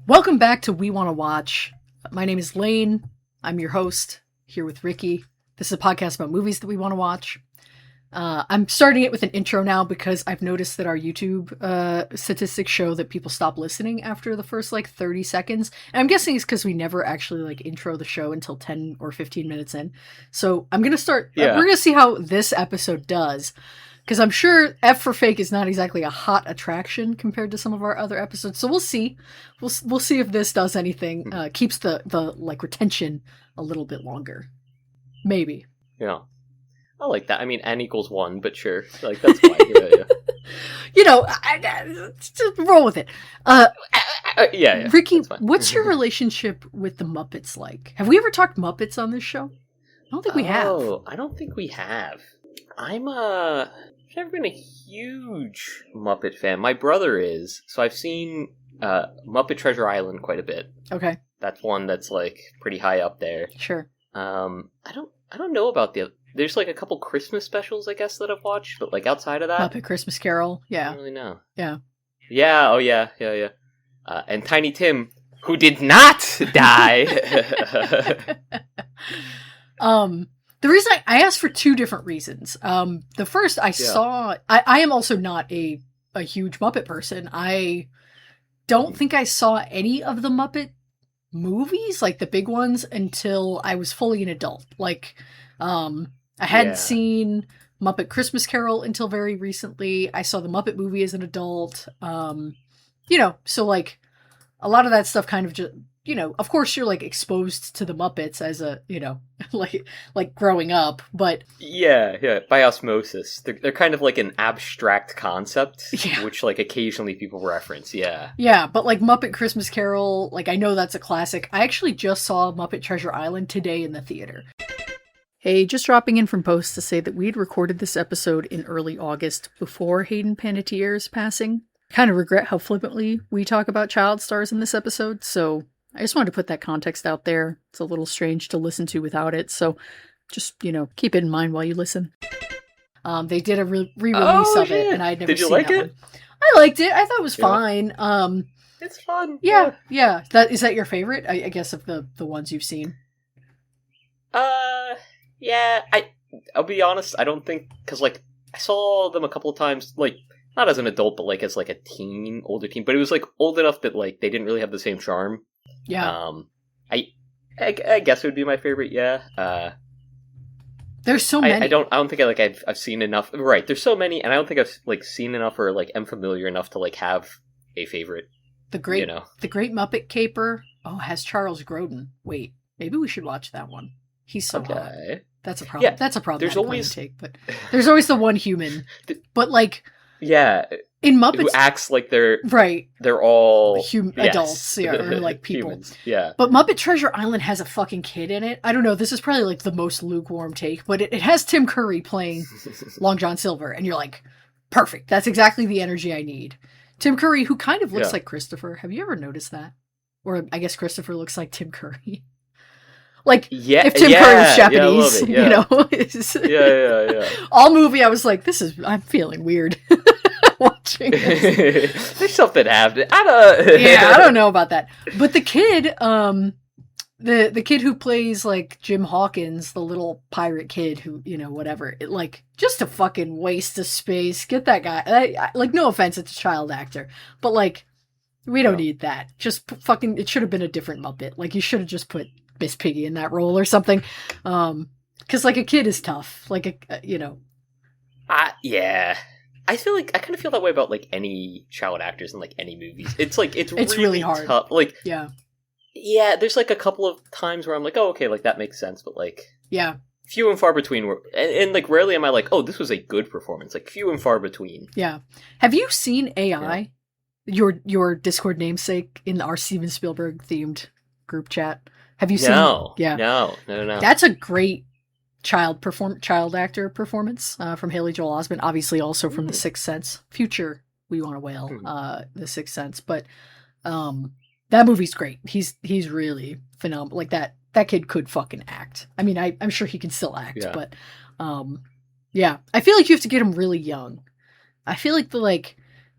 Welcome back to We Want to Watch. My name is Lane. I'm your host, here with Ricky. This is a podcast about movies that we want to watch. I'm starting it with an intro now because I've noticed that our YouTube statistics show that people stop listening after the first 30 seconds. And I'm guessing it's because we never actually intro the show until 10 or 15 minutes in. So I'm going to start, we're going to see how this episode does. Because I'm sure F for Fake is not exactly a hot attraction compared to some of our other episodes. So we'll see. We'll see if this does anything. Keeps the retention a little bit longer. Maybe. Yeah. I like that. I mean, N equals 1, but sure. That's fine. Yeah. Just roll with it. Yeah. Ricky, what's your relationship with the Muppets like? Have we ever talked Muppets on this show? I don't think we have. Oh, I don't think we have. I've never been a huge Muppet fan. My brother is, so I've seen Muppet Treasure Island quite a bit. Okay. That's one that's pretty high up there. Sure. I don't know about there's a couple Christmas specials I guess that I've watched, but outside of that, Muppet Christmas Carol. Yeah. I don't really know. Yeah. Yeah. Oh yeah. And Tiny Tim, who did not die. The reason I asked for two different reasons. The first I saw, I am also not a huge Muppet person. I don't think I saw any of the Muppet movies, the big ones, until I was fully an adult. I hadn't seen Muppet Christmas Carol until very recently. I saw the Muppet movie as an adult. So a lot of that stuff kind of just, of course you're exposed to the Muppets as a, growing up, but yeah, by osmosis. They're kind of an abstract concept, which occasionally people reference. Yeah, but Muppet Christmas Carol, I know that's a classic. I actually just saw Muppet Treasure Island today in the theater. Hey, just dropping in from post to say that we'd recorded this episode in early August before Hayden Panettiere's passing. Kind of regret how flippantly we talk about child stars in this episode, so I just wanted to put that context out there. It's a little strange to listen to without it, so just, keep it in mind while you listen. They did a re-release of it, and I'd never seen that one. Did you like it? I liked it. I thought it was fine. It's fun. Yeah. Is that your favorite, I guess, of the ones you've seen? Yeah. I'll be honest, I don't think, because, I saw them a couple of times, not as an adult, but, as, a teen, older teen, but it was, old enough that, they didn't really have the same charm. Yeah. I guess it would be my favorite. Yeah. There's so many. I don't think I've seen enough. Right. There's so many, and I don't think I've seen enough or am familiar enough to have a favorite. The Great Muppet Caper. Oh, has Charles Grodin. Wait, maybe we should watch that one. He's so hot. That's a problem. Yeah, that's a problem. There's always but there's always the one human. But yeah. In Muppets, who acts like they're right. They're all adults, or people. Humans. Yeah. But Muppet Treasure Island has a fucking kid in it. I don't know. This is probably the most lukewarm take, but it has Tim Curry playing Long John Silver, and you're perfect. That's exactly the energy I need. Tim Curry, who kind of looks like Christopher. Have you ever noticed that? Or I guess Christopher looks like Tim Curry. If Tim Curry was Japanese, Yeah. All movie, I was I'm feeling weird. Watching this. There's something happening. I don't know about that. But the kid, the kid who plays Jim Hawkins, the little pirate kid who, whatever, just a fucking waste of space. Get that guy. No offense, it's a child actor, but we don't need that. Just fucking, it should have been a different Muppet. You should have just put Miss Piggy in that role or something. Because a kid is tough. Yeah. I feel I kind of feel that way about any child actors in any movies. It's really hard. Tough. Yeah. There's a couple of times where I'm oh, okay, that makes sense, but few and far between. And rarely am I oh, this was a good performance. Few and far between. Yeah. Have you seen AI? Yeah. Your Discord namesake in our Steven Spielberg themed group chat? Have you seen? No. Yeah. No. That's a great child actor performance from Haley Joel Osment, obviously also from The Sixth Sense. Future We Want to Whale, The Sixth Sense, but that movie's great. He's really phenomenal. That kid could fucking act. I mean, I'm sure he can still act, but I feel you have to get him really young. I feel the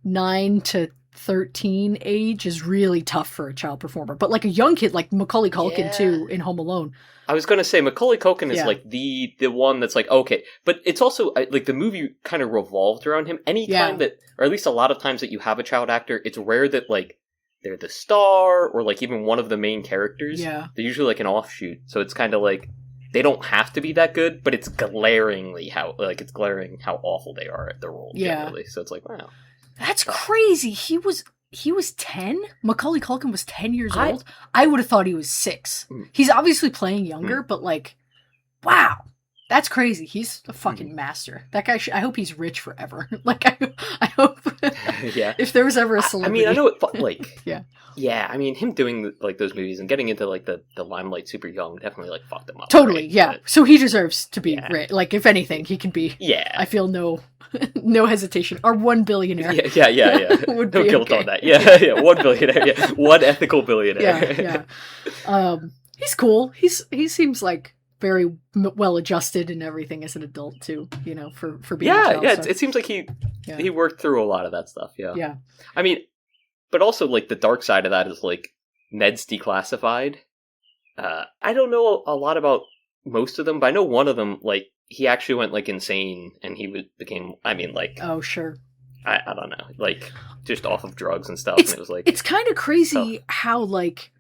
9 to 13 age is really tough for a child performer. But like a young kid, like Macaulay Culkin too in Home Alone. I was going to say Macaulay Culkin is like the one that's like, okay. But it's also like the movie kind of revolved around him. Anytime that, or at least a lot of times that you have a child actor, it's rare that like they're the star or like even one of the main characters. Yeah. They're usually like an offshoot. So it's kind of like they don't have to be that good, but it's glaring how awful they are at the role generally. So it's like, wow. That's crazy. He was 10? Macaulay Culkin was 10 years old? I would have thought he was 6. He's obviously playing younger, but like, wow. That's crazy. He's a fucking master. That guy, I hope he's rich forever. Like, I hope if there was ever a celebrity. I mean, I know it, like, yeah. Yeah, I mean, him doing, like, those movies and getting into, like, the limelight super young definitely, like, fucked him up. Totally, right? yeah. So he deserves to be rich. Like, if anything, he can be. Yeah. I feel no hesitation. Our one billionaire. Yeah. No guilt on that. Yeah. 1 billionaire. Yeah. 1 ethical billionaire. Yeah. He's cool. He seems like very well adjusted and everything as an adult too, you know, for being a child, so. It seems like he worked through a lot of that stuff. Yeah. I mean, but also like the dark side of that is like Ned's Declassified. I don't know a lot about most of them, but I know one of them, like, he actually went like insane and he became, I mean, like, oh sure, I don't know, like just off of drugs and stuff. And it was like, it's kind of crazy how like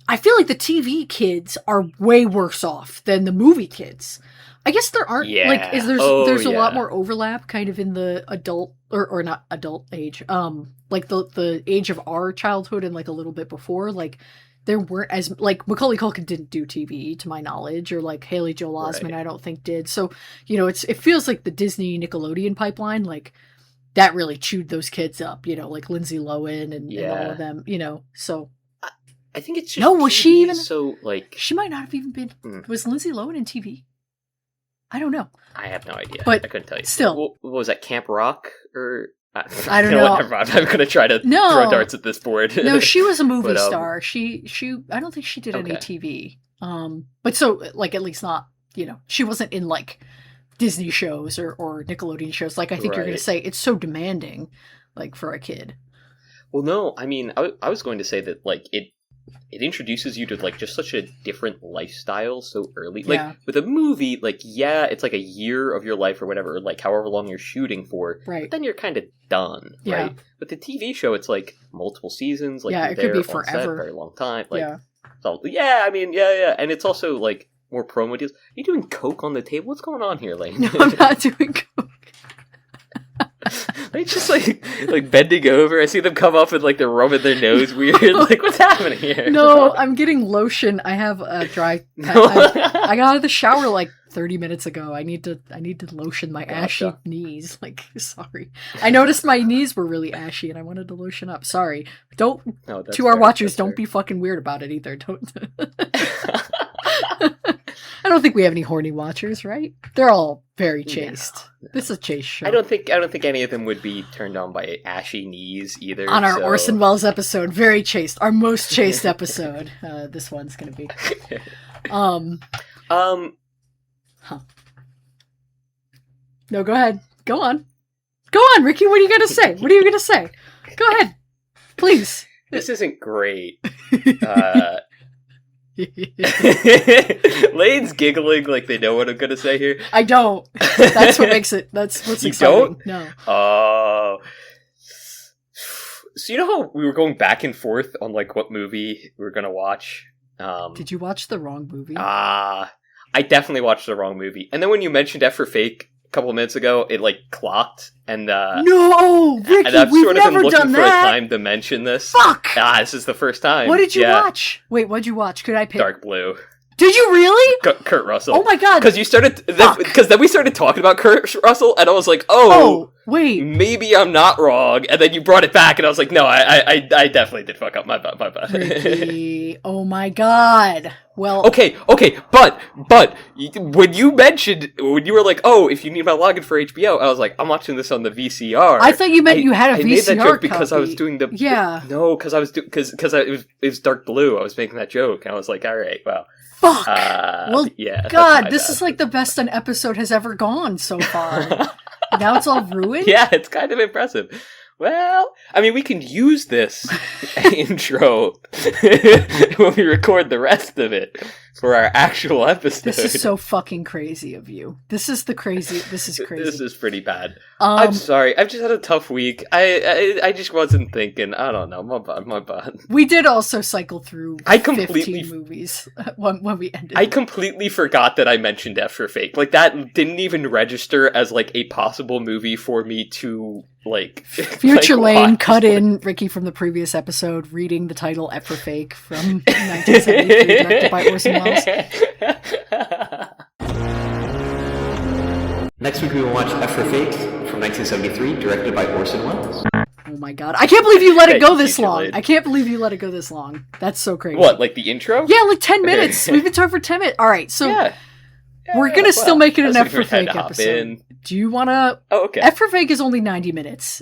I feel like the TV kids are way worse off than the movie kids. I guess there aren't like there's a lot more overlap kind of in the adult or not adult age. Like the age of our childhood and like a little bit before, like there weren't as like Macaulay Culkin didn't do TV to my knowledge, or like Haley Joel Osment I don't think did. So, you know, it feels like the Disney Nickelodeon pipeline, like that really chewed those kids up, you know, like Lindsay Lohan and all of them, you know. So I think it's just was she even so like she might not have even been was Lindsay Lohan in TV? I don't know. I have no idea. But I couldn't tell you. Still, what was that, Camp Rock or I don't know. I'm gonna try to throw darts at this board. No, she was a movie star. She I don't think she did any TV. But so like at least not, you know, she wasn't in like Disney shows or Nickelodeon shows. Like I think you're gonna say it's so demanding, like for a kid. Well, no, I mean I was going to say that like it introduces you to like just such a different lifestyle so early. Like with a movie, like it's like a year of your life or whatever, or like however long you're shooting for. Right. But then you're kind of done. Yeah. Right. With the TV show, it's like multiple seasons. Like it could be forever, set, very long time. Like, I mean, and it's also like more promo deals. Are you doing coke on the table? What's going on here, Lane? No, I'm not doing coke. They just like bending over. I see them come up and like they're rubbing their nose weird. Like, what's happening here? No, I'm getting lotion. I have a dry. I got out of the shower like 30 minutes ago. I need to lotion my ashy knees. Like, sorry. I noticed my knees were really ashy and I wanted to lotion up. Sorry. To our watchers, don't be fucking weird about it either. Don't. I don't think we have any horny watchers, right? They're all very chaste. No. This is a chaste show. I don't think any of them would be turned on by ashy knees either. On our Orson Welles episode, very chaste. Our most chaste episode. This one's going to be. No, go ahead. Go on, Ricky. What are you going to say? What are you going to say? Go ahead, please. This isn't great. Lane's giggling like they know what I'm gonna say here. I don't. That's what makes it. That's what's exciting. Don't? No. Oh. So you know how we were going back and forth on like what movie we were gonna watch? Did you watch the wrong movie? I definitely watched the wrong movie. And then when you mentioned F for Fake a couple of minutes ago, it like clocked. And no, Ricky, and I've we've sort of never been looking done for that. a time to mention this. Fuck! This is the first time. What did you watch? Wait, what'd you watch? Could I pick? Dark Blue. Did you really? Kurt Russell. Oh my god! Because you started, because then we started talking about Kurt Russell, and I was like, wait, maybe I'm not wrong. And then you brought it back, and I was like, no, I definitely did fuck up. My bad. Ricky, oh my god. Well, okay, but when you were like, if you need my login for HBO, I was like, I'm watching this on the VCR. I thought you meant you had a VCR. I made that joke because I was doing the no, because I was because it was Dark Blue. I was making that joke, and I was like, all right, well. Fuck. Well, God, this is like the best an episode has ever gone so far. Now it's all ruined? Yeah, it's kind of impressive. Well, I mean, we can use this intro when we record the rest of it for our actual episode. This is so fucking crazy of you. This is crazy. This is pretty bad. I'm sorry. I've just had a tough week. I just wasn't thinking. I don't know. My bad. We did also cycle through 15 movies when we ended. I completely forgot that I mentioned F for Fake. Like, that didn't even register as, like, a possible movie for me to, like... Future Lane cut in Ricky from the previous episode reading the title F for Fake from 1973, directed by Orson Welles. Next week we will watch F for Fake from 1973, directed by Orson Welles. Oh my god. I can't believe you let it go this long. I can't believe you let it go this long. That's so crazy. What, like the intro? Yeah, like 10 minutes. We've been talking for 10 minutes. Alright, so we're gonna still make it an F for Fake episode. Do you wanna... Oh, okay. F for Fake is only 90 minutes.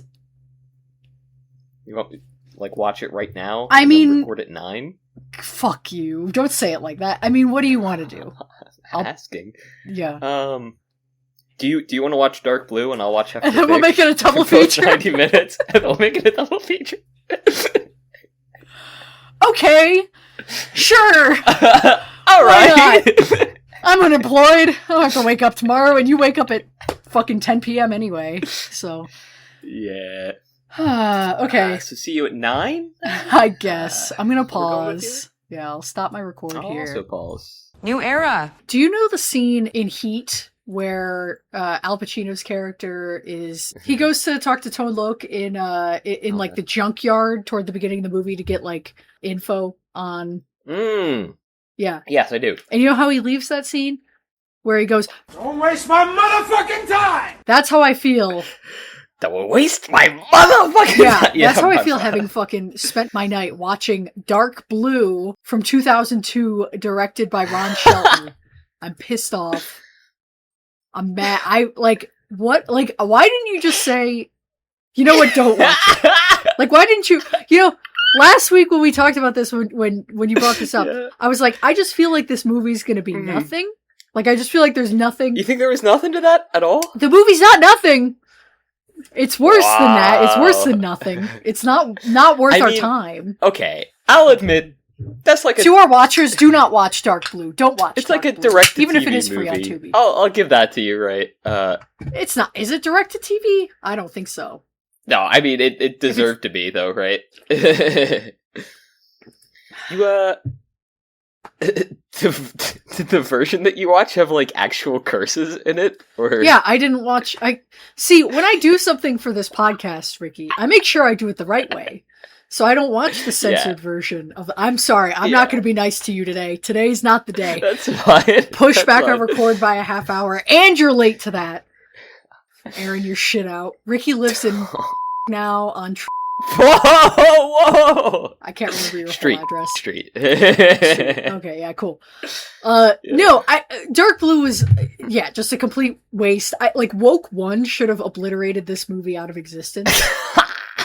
You want me like watch it right now? I mean... Record at 9? Fuck you. Don't say it like that. I mean, what do you want to do? Asking. Yeah. Do you want to watch Dark Blue and I'll watch F for Fake? And then we'll make it a double feature. 90 minutes and we'll make it a double feature. Okay. Sure. Alright. I'm unemployed. I'll have to wake up tomorrow and you wake up at fucking 10 p.m. anyway. So. Yeah. Okay. So see you at 9? I guess. I'm gonna pause. Yeah, I'll stop my record here. I'll also pause. New era. Do you know the scene in Heat where Al Pacino's character he goes to talk to Tone Loc in like the junkyard toward the beginning of the movie to get like info on... Yeah. Yes, I do. And you know how he leaves that scene? Where he goes, "Don't waste my motherfucking time!" That's how I feel. Don't waste my motherfucking time! Yeah, that's how I feel having fucking spent my night watching Dark Blue from 2002, directed by Ron Shelton. I'm pissed off. I'm mad. What? Like, why didn't you just say, you know what, don't watch it? Like, why didn't you, last week when we talked about this, when you brought this up, I was like, I just feel like this movie's gonna be nothing. Like, I just feel like there's nothing. You think there was nothing to that at all? The movie's not nothing. It's worse than that. It's worse than nothing. It's not worth our time. Okay, I'll admit, that's like to our watchers, do not watch Dark Blue. Don't watch it's Dark like a Blue, direct-to-TV even if it is movie. Free on Tubi. I'll give that to you, right? It's not. Is it direct-to-TV? I don't think so. No, I mean, it deserved to be, though, right? Did the version that you watch have, like, actual curses in it? Or... Yeah, I didn't watch... See, when I do something for this podcast, Ricky, I make sure I do it the right way. So I don't watch the censored version of... I'm sorry, I'm not going to be nice to you today. Today's not the day. That's fine. Push back our record by a half hour, and you're late to that. Airing your shit out. Ricky lives in now on... Whoa! I can't remember your full address. Street. Okay, yeah, cool. No, Dark Blue was, just a complete waste. Woke One should have obliterated this movie out of existence.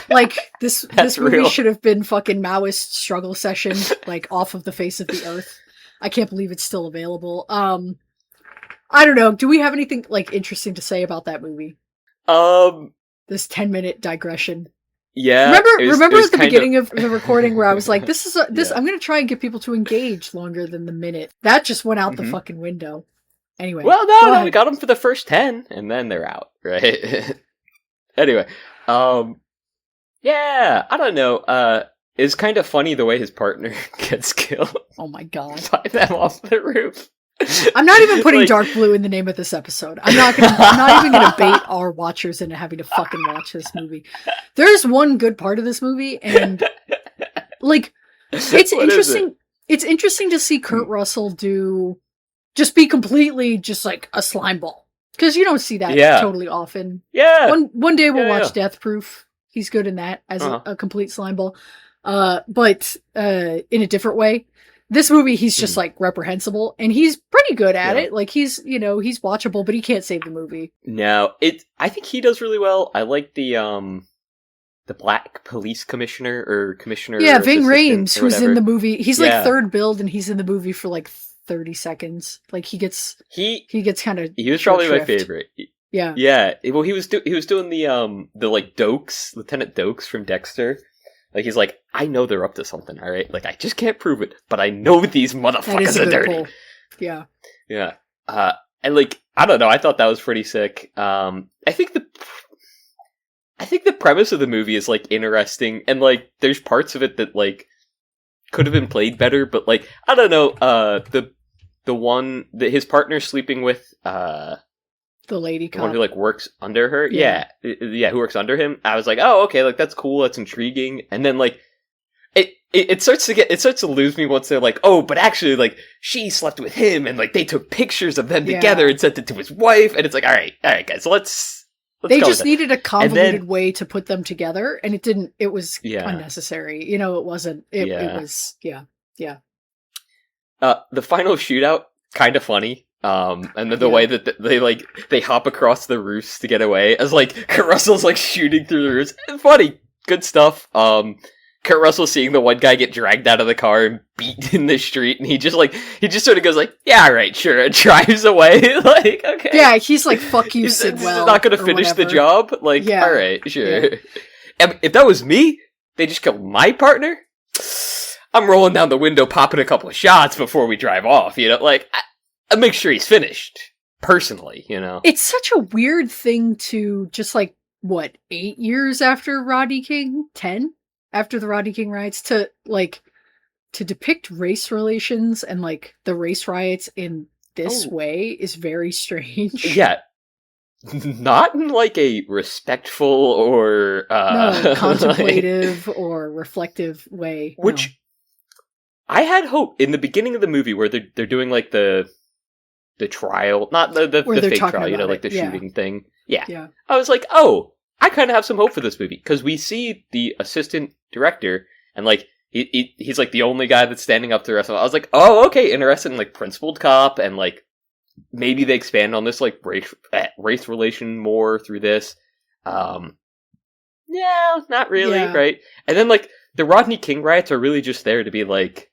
Like, this movie should have been fucking Maoist struggle session, like, off of the face of the earth. I can't believe it's still available. I don't know. Do we have anything, like, interesting to say about that movie? This 10-minute digression. Yeah. Remember at the beginning of the recording where I was like, I'm going to try and get people to engage longer than the minute. That just went out the fucking window. Anyway. Well, no, we got them for the first 10, and then they're out, right? Anyway, yeah, I don't know. It's kind of funny the way his partner gets killed. Oh my god. By them off the roof. I'm not even putting Dark Blue in the name of this episode. I'm not even gonna bait our watchers into having to fucking watch this movie. There's one good part of this movie, and like it's interesting. It's interesting to see Kurt Russell be completely just like a slime ball, because you don't see that totally often. Yeah. One day we'll watch Death Proof. He's good in that as a complete slime ball, but in a different way. This movie, he's just, like, reprehensible, and he's pretty good at it. Like, he's watchable, but he can't save the movie. No, I think he does really well. I like the black police commissioner, or commissioner. Yeah, Ving Rhames, who's in the movie. He's, like, third build, and he's in the movie for, like, 30 seconds. Like, he gets kind of... He was probably my favorite. Yeah. Yeah. Well, he was doing the like Dokes, Lieutenant Dokes from Dexter. Like, he's like, I know they're up to something, all right? Like, I just can't prove it, but I know these motherfuckers are dirty. Pull. Yeah. Yeah. And like, I don't know, I thought that was pretty sick. I think the premise of the movie is like interesting, and like, there's parts of it that like could have been played better, but like, I don't know, the one that his partner sleeping with, the lady cop. The one who like works under her. Yeah, who works under him. I was like, oh, okay, like that's cool, that's intriguing. And then like it starts to lose me once they're like, oh, but actually like she slept with him, and like they took pictures of them together and sent it to his wife, and it's like, all right guys, let's they just needed a convoluted way to put them together, and it was unnecessary. You know, it wasn't it was the final shootout, kind of funny. And then the way that they hop across the roofs to get away, as like Kurt Russell's like shooting through the roofs. Funny, good stuff. Kurt Russell seeing the one guy get dragged out of the car and beat in the street, and he just sort of goes like, yeah, all right, sure, and drives away. Like, okay, yeah, he's like, fuck you, Sidwell. Not going to finish the job. Like, all right, sure. Yeah. If that was me, they just killed my partner. I'm rolling down the window, popping a couple of shots before we drive off. You know, like. I make sure he's finished, personally, you know? It's such a weird thing to just, like, 8 years after Rodney King? 10? After the Rodney King riots? To depict race relations and, like, the race riots in this way is very strange. Yeah. Not in, like, a respectful or... contemplative or reflective way. Which... I had hope in the beginning of the movie where they're doing, like, the trial, not the fake trial, you know, like the shooting thing. Yeah. I was like, oh, I kind of have some hope for this movie, because we see the assistant director, and like he's like the only guy that's standing up to the rest of them. I was like, oh, okay, interested in like principled cop, and like maybe they expand on this like race relation more through this. Yeah, not really, right? And then like the Rodney King riots are really just there to be like,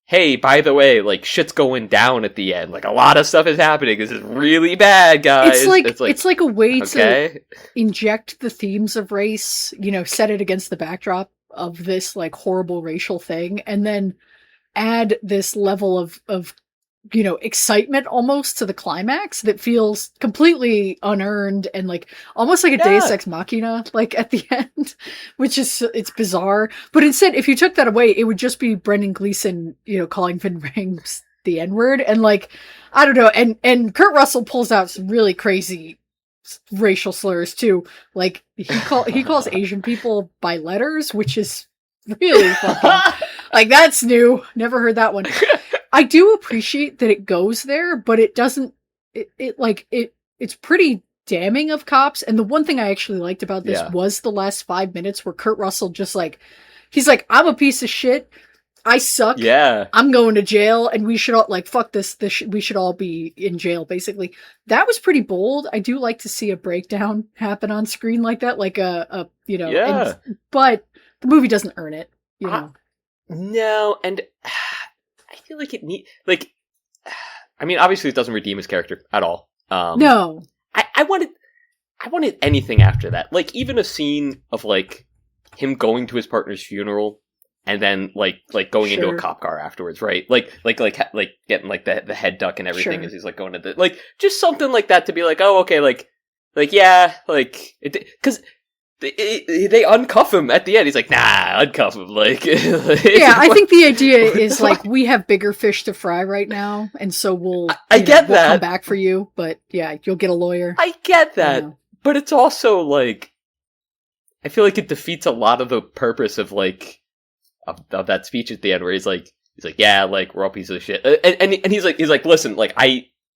hey, by the way, like, shit's going down at the end. Like, a lot of stuff is happening. This is really bad, guys. It's like a way to inject the themes of race, you know, set it against the backdrop of this, like, horrible racial thing, and then add this level of you know, excitement almost to the climax that feels completely unearned and like almost like a Deus Ex Machina, like at the end, which is, it's bizarre. But instead, if you took that away, it would just be Brendan Gleeson, you know, calling Vin Rhames the N-word. And like, I don't know. And Kurt Russell pulls out some really crazy racial slurs too. Like he calls Asian people by letters, which is really fucking, like, that's new. Never heard that one. I do appreciate that it goes there, but it doesn't, it's pretty damning of cops. And the one thing I actually liked about this was the last 5 minutes where Kurt Russell just like, he's like, I'm a piece of shit. I suck. Yeah. I'm going to jail, and we should all, like, fuck this. We should all be in jail, basically. That was pretty bold. I do like to see a breakdown happen on screen like that, like you know. Yeah. But the movie doesn't earn it, you know. No, and I feel like it like, I mean, obviously it doesn't redeem his character at all. No. I wanted anything after that. Like, even a scene of, like, him going to his partner's funeral, and then, like going into a cop car afterwards, right? Like getting, like, the head duck and everything as he's, like, going to the, like, just something like that to be like, oh, okay, like, yeah, like, because they uncuff him at the end. He's like, nah, uncuff him. Like, yeah, I think the idea is like, we have bigger fish to fry right now, and so we'll come back for you. But yeah, you'll get a lawyer. I get that, but it's also like, I feel like it defeats a lot of the purpose of like of that speech at the end, where he's like, yeah, like, we're all pieces of shit, and he's like, listen, like,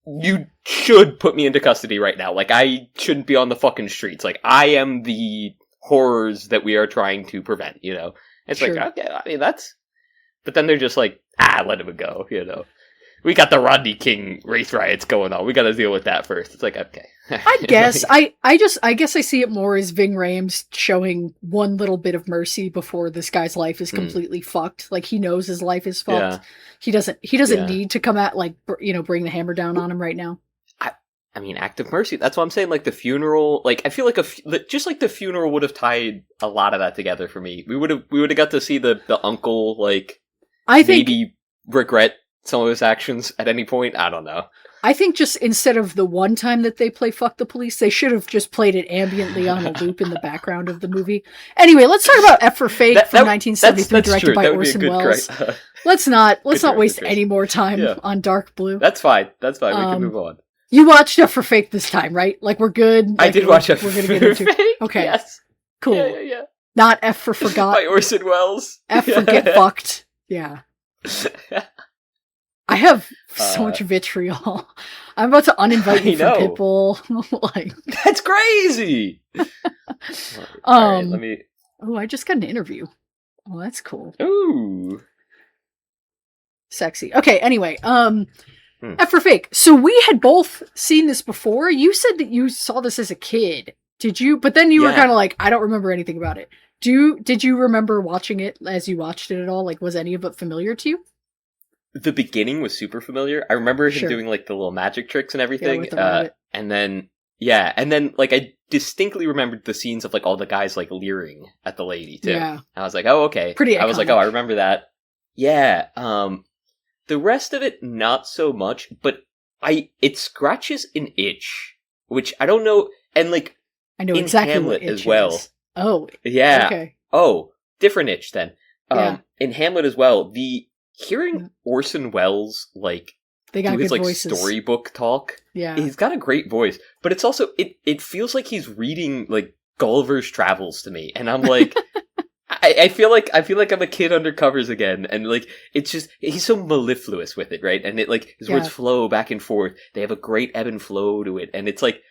you should put me into custody right now. Like, I shouldn't be on the fucking streets. Like, I am the horrors that we are trying to prevent, you know? It's like, okay, I mean, that's... But then they're just like, let him go, you know? We got the Rodney King race riots going on. We gotta deal with that first. It's like, okay. I guess. I guess I see it more as Ving Rhames showing one little bit of mercy before this guy's life is completely fucked. Like, he knows his life is fucked. He doesn't need to come at, like, you know, bring the hammer down on him right now. I mean, act of mercy. That's what I'm saying. Like the funeral, like I feel like just like the funeral would have tied a lot of that together for me. We would have got to see the uncle like I think maybe regret some of his actions at any point. I don't know. I think just instead of the one time that they play Fuck the Police, they should have just played it ambiently on a loop in the background of the movie. Anyway, let's talk about F for Fake from 1973, directed by Orson Welles. Let's not waste any more time on Dark Blue. That's fine. We can move on. You watched F for Fake this time, right? Like, we're good? Like, I did watch F for Fake. Okay. Yes. Cool. Yeah. Not F for Forgot. By Orson Welles. F for Get Fucked. Yeah. I have so much vitriol. I'm about to uninvite you from Pitbull. Like, that's crazy. All right, let me. Oh, I just got an interview. Oh, that's cool. Ooh, sexy. Okay. Anyway, F for Fake. So we had both seen this before. You said that you saw this as a kid. Did you? But then you were kind of like, I don't remember anything about it. Did you remember watching it as you watched it at all? Like, was any of it familiar to you? The beginning was super familiar. I remember him doing like the little magic tricks and everything. And then like I distinctly remembered the scenes of like all the guys like leering at the lady too. Yeah. I was like, oh, okay. Pretty iconic. I was like, oh, I remember that. Yeah. The rest of it, not so much, but it scratches an itch, which I don't know. And like, I know in exactly Hamlet what itch as well. Is. Oh, yeah. Okay. Oh, different itch then. In Hamlet as well, hearing Orson Welles like they got do his like voices. Storybook talk, he's got a great voice, but it's also it feels like he's reading like Gulliver's Travels to me, and I'm like, I feel like I'm a kid under covers again, and like it's just he's so mellifluous with it, right? And it like his words flow back and forth. They have a great ebb and flow to it, and it's like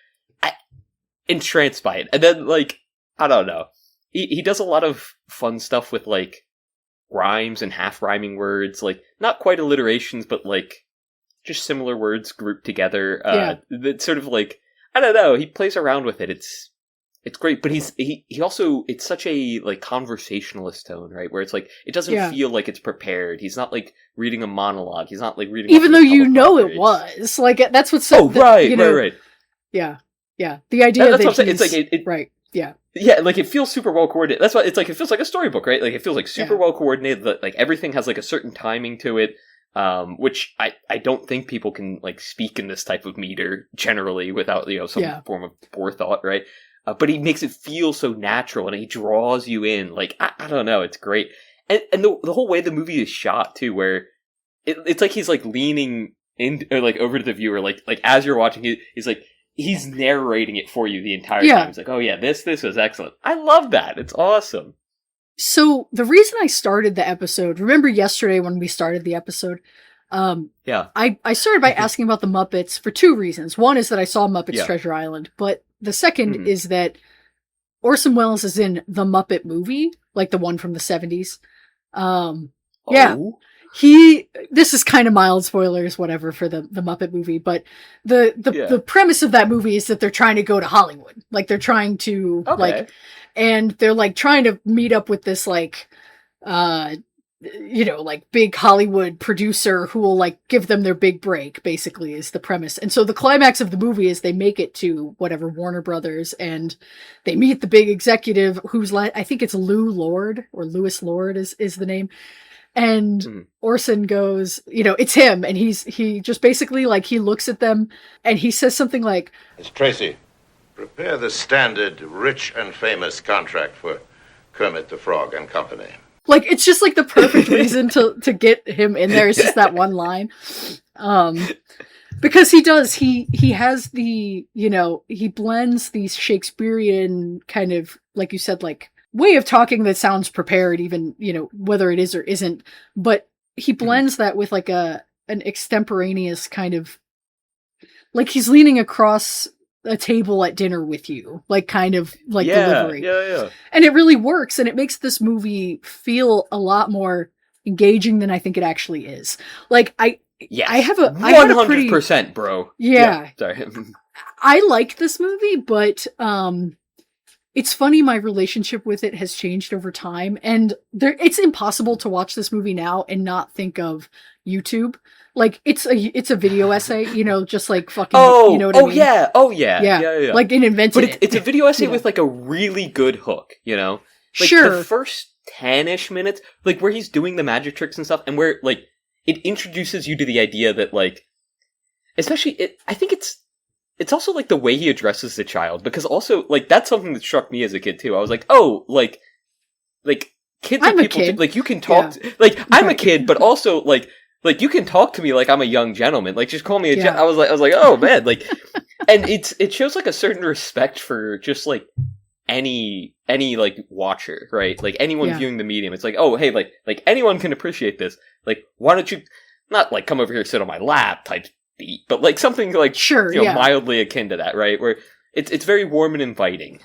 entranced by it. And then like I don't know, he does a lot of fun stuff with like rhymes and half rhyming words, like not quite alliterations, but like just similar words grouped together. It's sort of like I don't know. He plays around with it. It's great, but he also it's such a like conversationalist tone, right? Where it's like it doesn't feel like it's prepared. He's not like reading a monologue. He's not like reading, even though you know it was like that's what's so. Right. Yeah. The idea that's that what I'm saying. It's like right. Yeah. Yeah, like it feels super well coordinated. That's why it's like it feels like a storybook, right? Like it feels like super well coordinated. Like everything has like a certain timing to it, which I don't think people can like speak in this type of meter generally without some form of forethought, right? But he makes it feel so natural, and he draws you in. Like I don't know, it's great, and the whole way the movie is shot too, where it's like he's like leaning in or like over to the viewer, like as you're watching it, he's narrating it for you the entire time. He's like, oh yeah, this was excellent. I love that. It's awesome. So the reason I started the episode, remember yesterday when we started the episode? I started by asking about the Muppets for two reasons. One is that I saw Muppets Treasure Island, but the second is that Orson Welles is in the Muppet movie, like the one from the 70s. This is kind of mild spoilers, whatever, for the Muppet movie, but the premise of that movie is that they're trying to go to Hollywood. Like they're trying to and they're like trying to meet up with this like like big Hollywood producer who will like give them their big break, basically is the premise. And so the climax of the movie is they make it to whatever Warner Brothers and they meet the big executive who's I think it's Lou Lord or Louis Lord is the name. And Orson goes, it's him. And he just basically like, he looks at them and he says something like, Miss Tracy, prepare the standard rich and famous contract for Kermit the Frog and Company. Like, it's just like the perfect reason to get him in there. It's just that one line. Because he has the, he blends these Shakespearean kind of, like you said, like way of talking that sounds prepared, even, whether it is or isn't, but he blends that with like an extemporaneous kind of, like he's leaning across a table at dinner with you, like kind of like delivery. Yeah. And it really works, and it makes this movie feel a lot more engaging than I think it actually is. Like I have a 100%, bro. Yeah. Sorry. I like this movie, but it's funny, my relationship with it has changed over time, and it's impossible to watch this movie now and not think of YouTube. Like, it's a video essay, just like fucking, you know what I mean? Yeah. Like, it invented it. But it's a video essay with, like, a really good hook, Like, sure. the first 10-ish minutes, like, where he's doing the magic tricks and stuff, and where, like, it introduces you to the idea that, like, especially, I think it's also, like, the way he addresses the child, because also, like, that's something that struck me as a kid, too. I was like, oh, like, kids are people, like, you can talk, I'm a kid, but also, like, you can talk to me like I'm a young gentleman. Like, just call me a I was like, oh, man, like, and it shows, like, a certain respect for just, like, any, like, watcher, right? Like, anyone viewing the medium. It's like, oh, hey, like, anyone can appreciate this. Like, why don't you, not, like, come over here, sit on my lap type beat, but, like, something, like, mildly akin to that, right? Where it's very warm and inviting.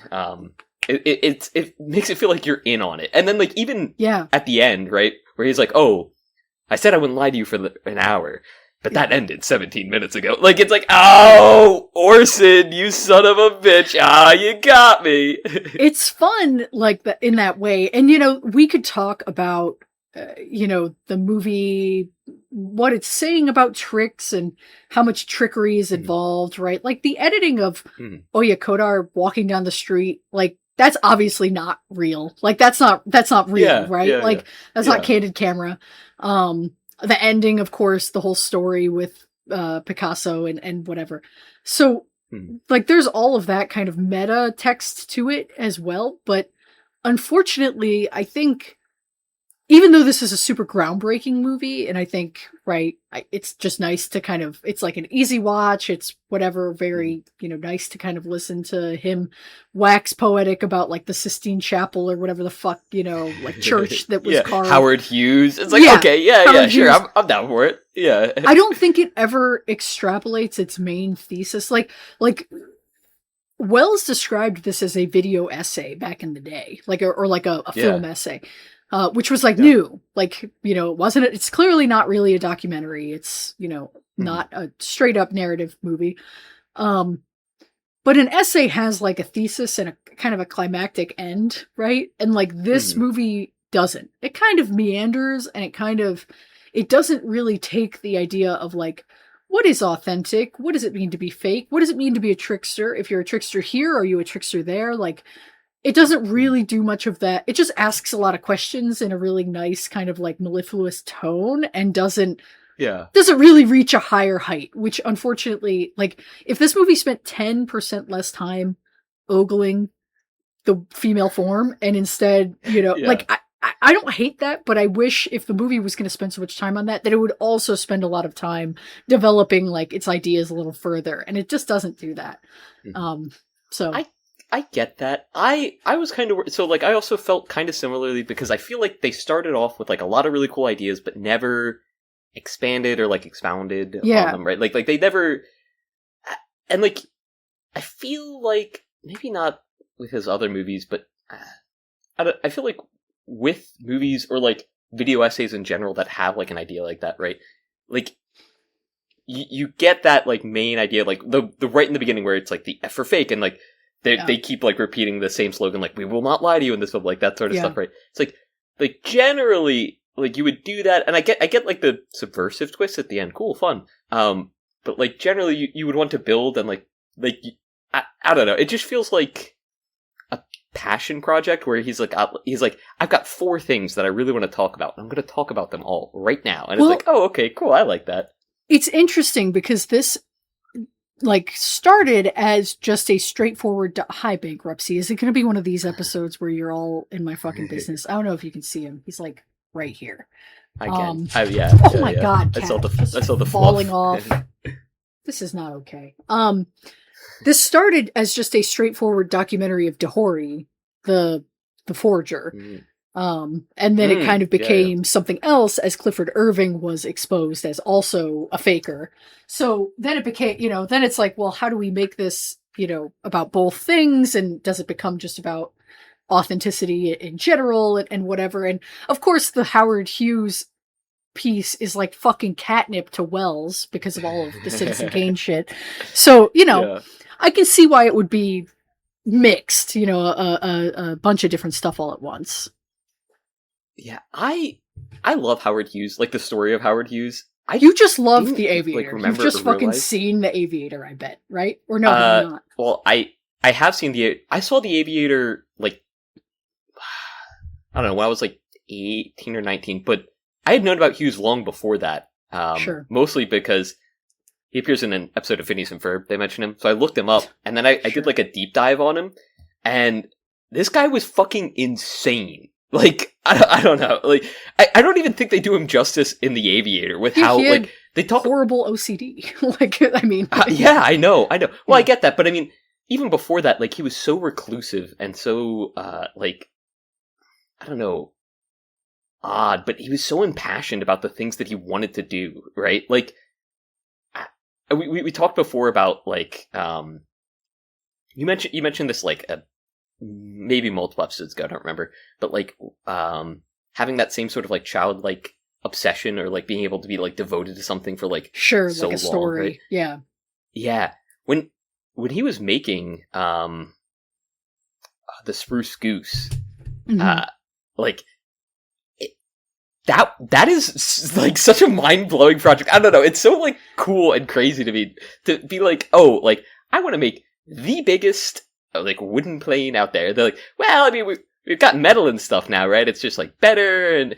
It makes it feel like you're in on it. And then, like, even at the end, right? Where he's like, oh, I said I wouldn't lie to you for an hour, but that ended 17 minutes ago. Like, it's like, oh, Orson, you son of a bitch. You got me. It's fun, like, in that way. And, we could talk about, the movie, what it's saying about tricks and how much trickery is involved, right? Like, the editing of Oya Kodar walking down the street, like, that's obviously not real. Like, that's not real, right? That's not candid camera. The ending, of course, the whole story with Picasso and whatever. So, like, there's all of that kind of meta text to it as well. But unfortunately, I think, even though this is a super groundbreaking movie, and I think, it's just nice to kind of, it's like an easy watch, it's whatever, very, nice to kind of listen to him wax poetic about, like, the Sistine Chapel or whatever the fuck, like, church that was carved. Howard Hughes. It's like, okay, sure, I'm down for it. Yeah. I don't think it ever extrapolates its main thesis. Like, Wells described this as a video essay back in the day, like, or like a film essay. Which was like new, like, it's clearly not really a documentary. It's, not a straight up narrative movie. But an essay has like a thesis and a kind of a climactic end, right? And like this movie doesn't. It kind of meanders, and it doesn't really take the idea of like, what is authentic? What does it mean to be fake? What does it mean to be a trickster? If you're a trickster here, are you a trickster there? Like, it doesn't really do much of that. It just asks a lot of questions in a really nice kind of like mellifluous tone, and doesn't really reach a higher height, which unfortunately, like, if this movie spent 10% less time ogling the female form and instead, like, I don't hate that, but I wish, if the movie was going to spend so much time on that it would also spend a lot of time developing like its ideas a little further, and it just doesn't do that. So I get that. I was kind of... So, like, I also felt kind of similarly, because I feel like they started off with, like, a lot of really cool ideas, but never expanded or, like, expounded on them, right? Like, they never... And, like, I feel like... Maybe not with his other movies, but... I feel like with movies, or, like, video essays in general that have, like, an idea like that, right? Like... You get that, like, main idea, like, the right in the beginning where it's, like, the F for fake, and, like, they keep, like, repeating the same slogan, like, we will not lie to you in this film, like, that sort of stuff, right? It's like, generally, like, you would do that, and I get, like, the subversive twist at the end, cool, fun, but, like, generally, you would want to build, and, like, I don't know, it just feels like a passion project, where he's like, I've got 4 things that I really want to talk about, and I'm going to talk about them all right now, and it's like, oh, okay, cool, I like that. It's interesting, because this, like, started as just a straightforward, hi, bankruptcy. Is it going to be one of these episodes where you're all in my fucking business? I don't know if you can see him. He's, like, right here. I can. Oh my god, Kat. I saw the falling off. This is not okay. This started as just a straightforward documentary of Dahori, the forger. And then it kind of became something else as Clifford Irving was exposed as also a faker. So then it became, then it's like, well, how do we make this, about both things? And does it become just about authenticity in general and whatever? And of course, the Howard Hughes piece is like fucking catnip to Wells because of all of the Citizen Kane shit. So, I can see why it would be mixed, you know, a bunch of different stuff all at once. Yeah, I love Howard Hughes, like the story of Howard Hughes. You just love The Aviator. Like, You've just fucking seen The Aviator, I bet, right? Or no, not. Well, I have seen I saw The Aviator, like, I don't know, when I was like 18 or 19, but I had known about Hughes long before that. Sure. Mostly because he appears in an episode of Phineas and Ferb. They mention him. So I looked him up, and then I did like a deep dive on him, and this guy was fucking insane. Like, I don't know. Like, I don't even think they do him justice in The Aviator with how, like, they talk... horrible OCD. Like, I mean... yeah, I know. Well, yeah. I get that, but I mean, even before that, like, he was so reclusive and so, like, I don't know, odd, but he was so impassioned about the things that he wanted to do, right? Like, we talked before about, like, you mentioned this, like, maybe multiple episodes ago, I don't remember, but like having that same sort of like childlike obsession or like being able to be like devoted to something for like so like a story, long, right? Yeah. When he was making the Spruce Goose, like that is like such a mind-blowing project. I don't know, it's so like cool and crazy to me to be like, oh, like I want to make the biggest like wooden plane out there. They're like, well, I mean, we've got metal and stuff now, right? It's just like better, and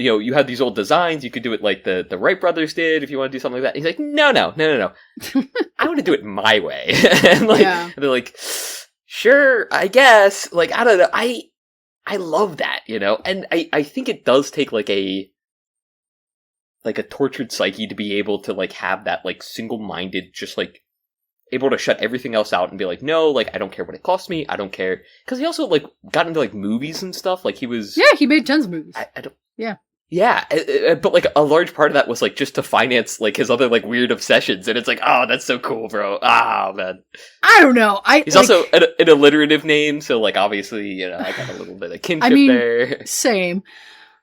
you know, you have these old designs. You could do it like the Wright brothers did if you want to do something like that. And he's like, no. I want to do it my way. And like, and they're like, sure, I guess. Like, I don't know. I love that, you know, and I think it does take like a tortured psyche to be able to like have that like single-minded, just like able to shut everything else out and be like, no, like, I don't care what it costs me. I don't care. Because he also, like, got into, like, movies and stuff. Like, he was... Yeah, he made tons of movies. I don't... Yeah. Yeah, but, like, a large part of that was, like, just to finance, like, his other, like, weird obsessions. And it's like, oh, that's so cool, bro. Ah, man. I don't know. He's like, also an alliterative name, so, like, obviously, you know, I got a little bit of kinship there. Same.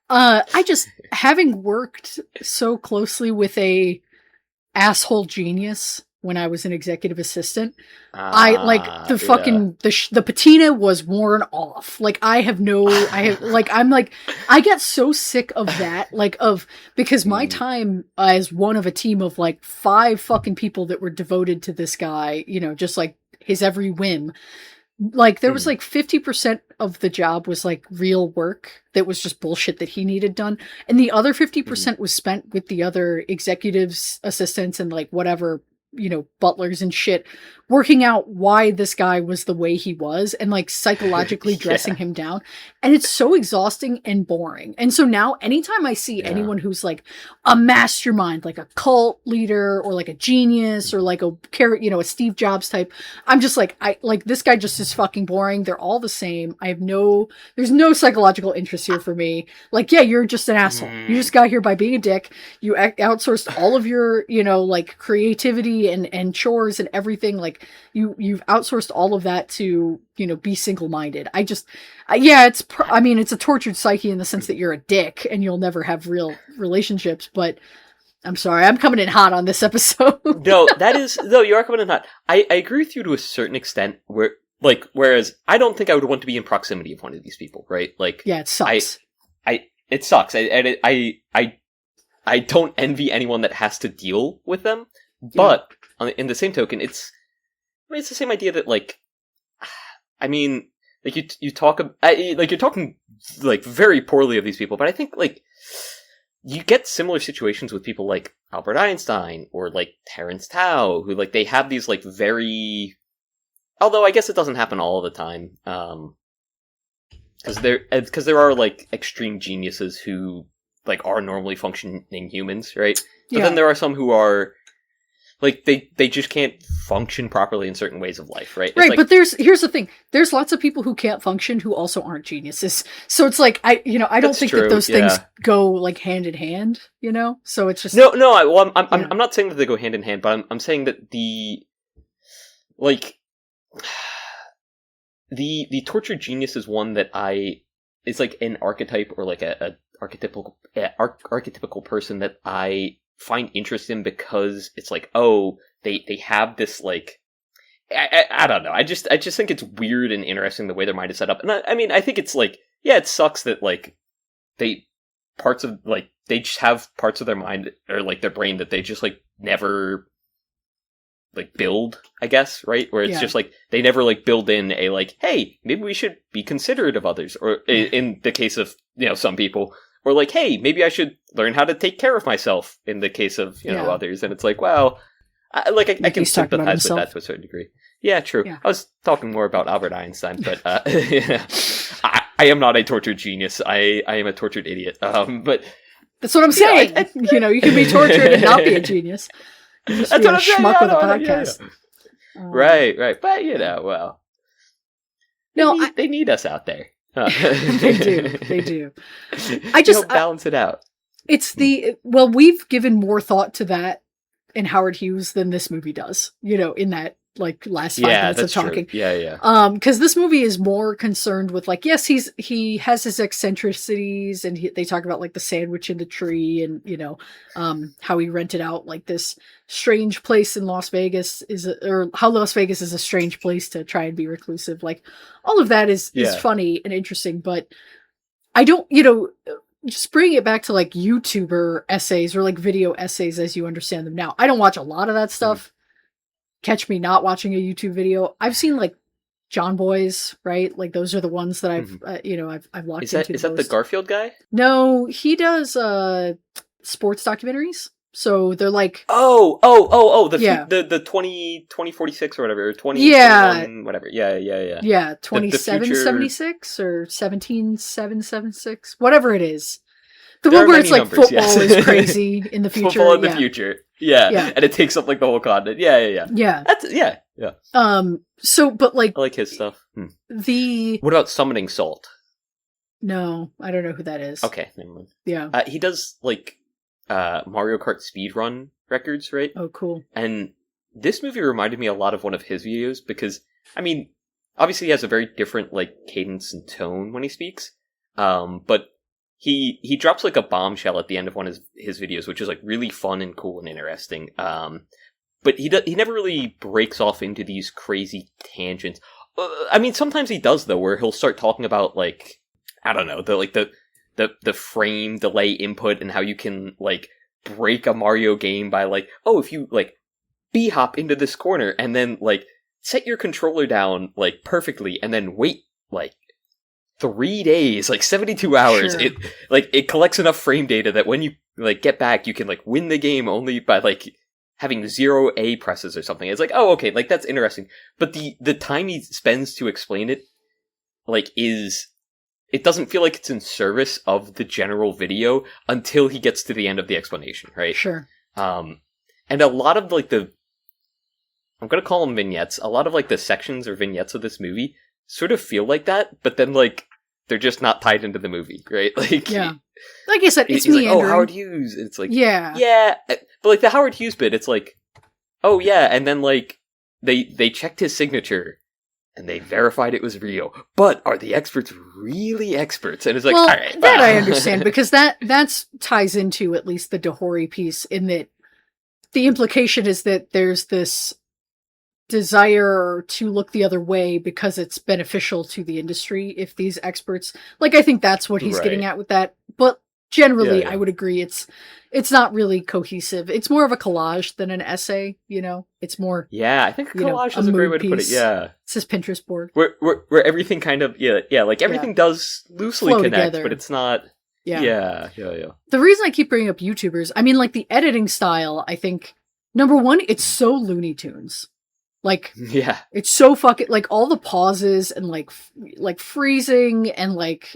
I just, having worked so closely with a asshole genius... when I was an executive assistant, I like the fucking, the patina was worn off. Like I get so sick of that, like because my time as one of a team of like 5 fucking people that were devoted to this guy, you know, just like his every whim. Like there was like 50% of the job was like real work that was just bullshit that he needed done. And the other 50% was spent with the other executives, assistants, and like whatever, you know, butlers and shit, working out why this guy was the way he was and like psychologically dressing him down. And it's so exhausting and boring. And so now anytime I see anyone who's like a mastermind, like a cult leader or like a genius or like a Steve Jobs type, I'm just like, this guy just is fucking boring. They're all the same. There's no psychological interest here for me. Like, yeah, you're just an asshole. You just got here by being a dick. You outsourced all of your, you know, like creativity and chores and everything. Like you've outsourced all of that to, you know, be single-minded. it's a tortured psyche in the sense that you're a dick and you'll never have real relationships, but I'm sorry, I'm coming in hot on this episode. No, you are coming in hot. I agree with you to a certain extent whereas I don't think I would want to be in proximity of one of these people, right? Like, yeah, it sucks. It sucks. I don't envy anyone that has to deal with them, but in the same token, it's the same idea that, like, I mean, like you talk, like you're talking like very poorly of these people, but I think like you get similar situations with people like Albert Einstein or like Terence Tao, who like they have these like very, although I guess it doesn't happen all the time, because there are like extreme geniuses who like are normally functioning humans, right? But then there are some who are like they just can't function properly in certain ways of life, right? Right, like, but here's the thing. There's lots of people who can't function who also aren't geniuses. So it's like I don't think that those things go like hand in hand, you know? So it's just I'm not saying that they go hand in hand, but I'm saying that the tortured genius is one that it's like an archetype or like a archetypical person that I find interest in, because it's like, oh, they have this like I don't know. I just think it's weird and interesting the way their mind is set up. And I mean, I think it's like, yeah, it sucks that like they just have parts of their mind or like their brain that they just like never like build, I guess, right? Where it's just like they never like build in a like, hey, maybe we should be considerate of others, or in the case of, you know, some people, or like, hey, maybe I should learn how to take care of myself in the case of, you know, others. And it's like, wow, I can sympathize with that to a certain degree. Yeah, true. Yeah. I was talking more about Albert Einstein, but yeah. I am not a tortured genius. I am a tortured idiot. But that's what I'm saying. You know, you can be tortured and not be a genius. Just that's be a schmuck with a podcast. Yeah. Right. But you know, well, they need us out there. They do. I just balance it out. It's we've given more thought to that in Howard Hughes than this movie does. You know, in that like last 5 minutes of talking. True. Yeah. Because this movie is more concerned with like, yes, he has his eccentricities, and they talk about like the sandwich in the tree, and you know, how he rented out like this strange place in Las Vegas or how Las Vegas is a strange place to try and be reclusive. Like all of that is funny and interesting, but I don't, you know, just bring it back to like YouTuber essays or like video essays as you understand them now. I don't watch a lot of that stuff. Catch me not watching a YouTube video. I've seen like John Boys, right? Like those are the ones that I've, you know, I've locked into. Is that the Garfield guy? No, he does sports documentaries. So they're like the 2046 or whatever, or 20 whatever. Yeah. Yeah, 2776 or 17776, whatever it is. The one where it's like numbers, football is crazy in the future. Football in the future. Yeah. And it takes up like the whole continent. Yeah. That's yeah. So, but like, I like his stuff. What about Summoning Salt? No, I don't know who that is. Okay, never mind. Yeah. He does like Mario Kart speedrun records, right? Oh, cool. And this movie reminded me a lot of one of his videos because, I mean, obviously he has a very different like cadence and tone when he speaks, but he drops like a bombshell at the end of one of his videos, which is like really fun and cool and interesting. But he never really breaks off into these crazy tangents. I mean, sometimes he does though, where he'll start talking about like, I don't know, the frame delay input and how you can like break a Mario game by like, oh, if you like B-hop into this corner and then like set your controller down like perfectly and then wait like 3 days, like 72 hours. Sure. It collects enough frame data that when you like get back, you can like win the game only by like having 0 A presses or something. It's like, oh, okay, like that's interesting. But the time he spends to explain it, like, it doesn't feel like it's in service of the general video until he gets to the end of the explanation, right? Sure. And a lot of like I'm gonna call them vignettes. A lot of like the sections or vignettes of this movie sort of feel like that, but then like they're just not tied into the movie, right? Like, yeah, like I said, it's he's like, oh, Howard Hughes. It's like, yeah, but like the Howard Hughes bit, it's like, oh yeah, and then like they checked his signature and they verified it was real. But are the experts really experts? And it's like, well, all right, that I understand because that's ties into at least the Dahori piece in that the implication is that there's this desire to look the other way because it's beneficial to the industry if these experts, like, I think that's what he's getting at with that. But generally, I would agree it's not really cohesive. It's more of a collage than an essay, you know? It's more... Yeah, I think collage is a great way to put it, yeah. It's his Pinterest board. Where everything kind of, like everything does loosely connect, together. But it's not... Yeah. The reason I keep bringing up YouTubers, I mean, like, the editing style, I think, number one, it's so Looney Tunes. Like, it's so fucking, like, all the pauses and, like freezing and, like,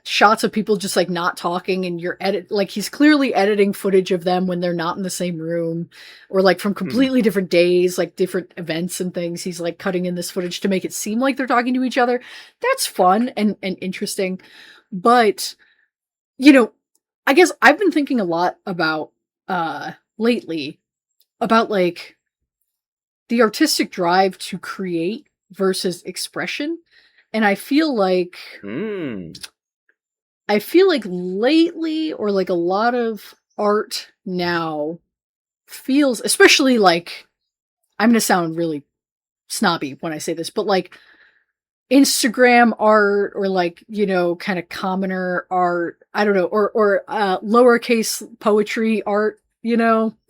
shots of people just, like, not talking and like, he's clearly editing footage of them when they're not in the same room or, like, from completely different days, like, different events and things. He's, like, cutting in this footage to make it seem like they're talking to each other. That's fun and interesting. But, you know, I guess I've been thinking a lot about, lately, about, like, the artistic drive to create versus expression. And I feel like lately, or like a lot of art now feels, especially like I'm going to sound really snobby when I say this, but like Instagram art or like, kind of commoner art, I don't know, or lowercase poetry art,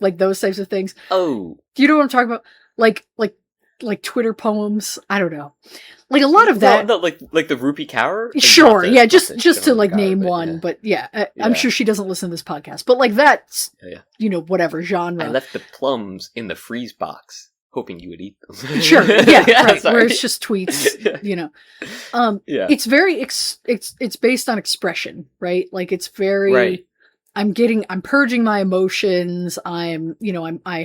like those types of things. Oh. Do you know what I'm talking about? Like Twitter poems. I don't know. Like a lot of that. No, like the Rupi Kaur? Sure. Yeah. Just to like name one, yeah. But yeah, I'm sure she doesn't listen to this podcast, but like that's, whatever genre. I left the plums in the freeze box, hoping you would eat them. Sure. Yeah. Right. Sorry. Where it's just tweets, It's very, it's based on expression, right? Like it's very, right. I'm purging my emotions. I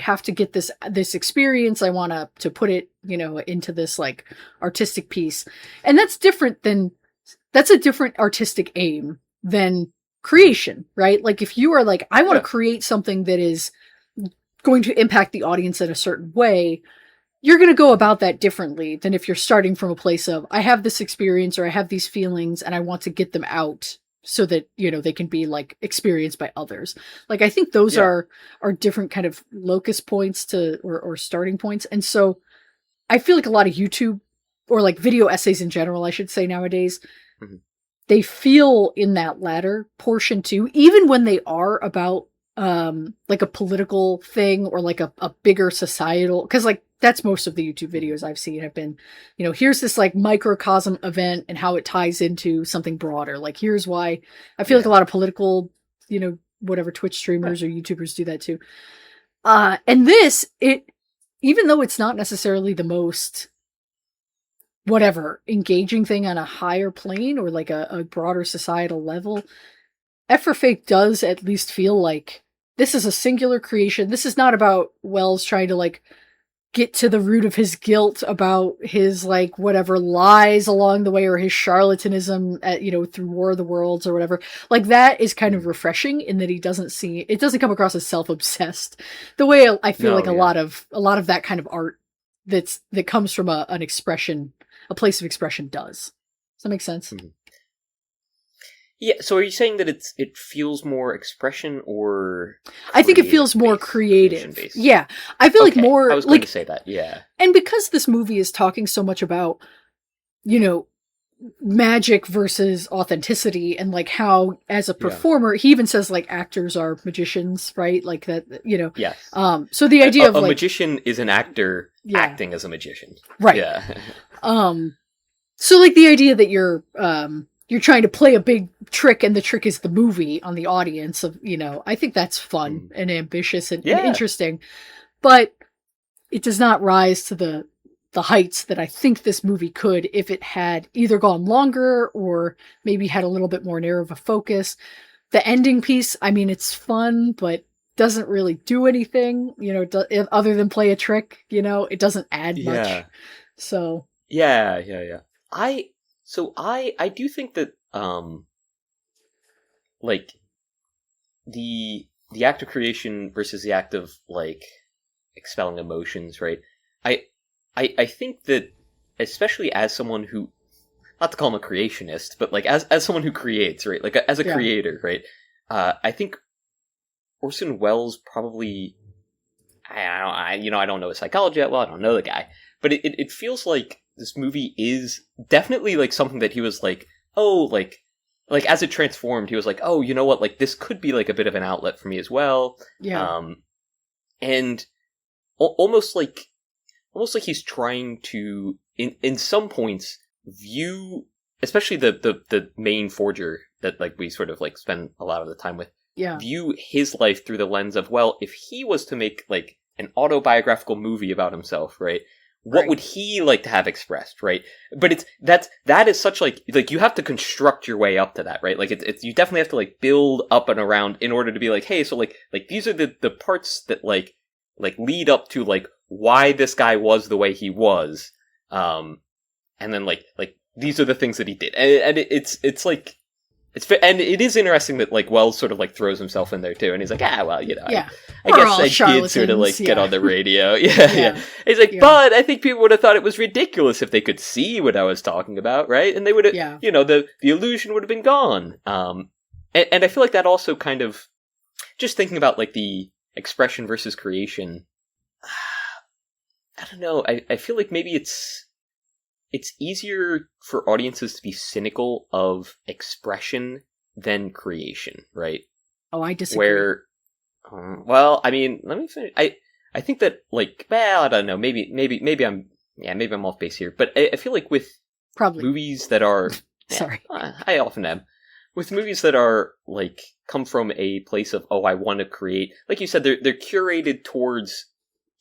have to get this experience. I want to put it, into this like artistic piece. And that's a different artistic aim than creation, right? Like if you are like, I want to create something that is going to impact the audience in a certain way, you're going to go about that differently than if you're starting from a place of, I have this experience or I have these feelings and I want to get them out so that, they can be like experienced by others. Like, I think those are different kind of locus points or starting points. And so I feel like a lot of YouTube or like video essays in general, I should say nowadays, they feel in that latter portion too, even when they are about, like a political thing or like a bigger societal, cause like that's most of the YouTube videos I've seen have been, here's this like microcosm event and how it ties into something broader. Like here's why I feel like a lot of political, whatever Twitch streamers or YouTubers do that too. And this, even though it's not necessarily the most engaging thing on a higher plane or like a broader societal level, F for Fake does at least feel like this is a singular creation. This is not about Welles trying to like get to the root of his guilt about his like whatever lies along the way or his charlatanism at, through War of the Worlds or whatever. Like that is kind of refreshing in that it doesn't come across as self-obsessed the way I feel a lot of that kind of art that comes from a place of expression does. Does that make sense? Mm-hmm. Yeah, so are you saying that it feels more expression or I think it feels more creative. Yeah. I feel like more I was going to say that, yeah. And because this movie is talking so much about, magic versus authenticity and like how as a performer, he even says like actors are magicians, right? Like that, Yes. So the idea of a like magician is an actor acting as a magician. Right. Yeah. So like the idea that you're trying to play a big trick and the trick is the movie on the audience of, I think that's fun and ambitious and interesting, but it does not rise to the heights that I think this movie could if it had either gone longer or maybe had a little bit more narrow of a focus. The ending piece, I mean, it's fun, but doesn't really do anything, other than play a trick, it doesn't add much. So. Yeah. I do think that, like, the act of creation versus the act of, like, expelling emotions, right? I think that, especially as someone who, not to call him a creationist, but, like, as someone who creates, right? Like, as a creator, right? I think Orson Welles probably, I don't know his psychology that well, I don't know the guy, but it feels like this movie is definitely like something that he was like, oh, like as it transformed, he was like, oh, you know what, like this could be like a bit of an outlet for me as well. Yeah. And almost like he's trying to, in some points, view, especially the main forger that like we sort of like spend a lot of the time with, view his life through the lens of, well, if he was to make like an autobiographical movie about himself, right? What would he like to have expressed, right? But that is such like you have to construct your way up to that, right? Like it's you definitely have to like build up and around in order to be like, hey, so like these are the parts that like lead up to like why this guy was the way he was, and then like these are the things that he did, and it's like. And it is interesting that, like, Welles sort of, like, throws himself in there, too. And he's like, well, I guess I did sort of, like, get on the radio. Yeah. He's like, but I think people would have thought it was ridiculous if they could see what I was talking about, right? And they would have, the illusion would have been gone. And I feel like that also kind of, just thinking about, like, the expression versus creation, I don't know. I feel like maybe it's easier for audiences to be cynical of expression than creation, right? Oh, I disagree. Where, well, I mean, let me finish. I think that, like, well, I don't know. Maybe I'm off base here, but I feel like with probably movies that are sorry, I often am with movies that are like come from a place of I want to create, like you said, they're curated towards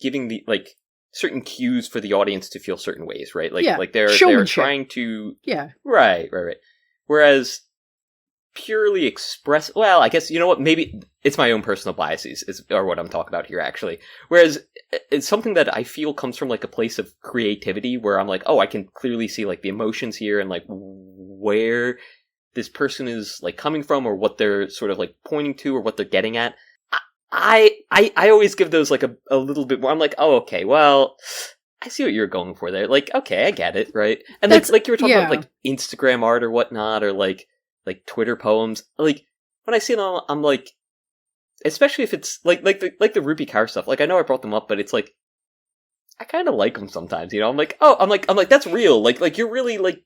giving the like certain cues for the audience to feel certain ways, right? Like they're trying to right. Whereas purely express, well, I guess, you know what, maybe it's my own personal biases are what I'm talking about here, actually. Whereas it's something that I feel comes from like a place of creativity where I'm like, I can clearly see like the emotions here and like where this person is like coming from or what they're sort of like pointing to or what they're getting at. I always give those like a little bit more. I'm like, okay, well, I see what you're going for there. Like, okay, I get it, right? And like you were talking about like Instagram art or whatnot, or like Twitter poems. Like when I see them, I'm like, especially if it's like the Ruby Kaur stuff. Like I know I brought them up, but it's like I kind of like them sometimes. You know, I'm like, I'm like that's real. Like you're really like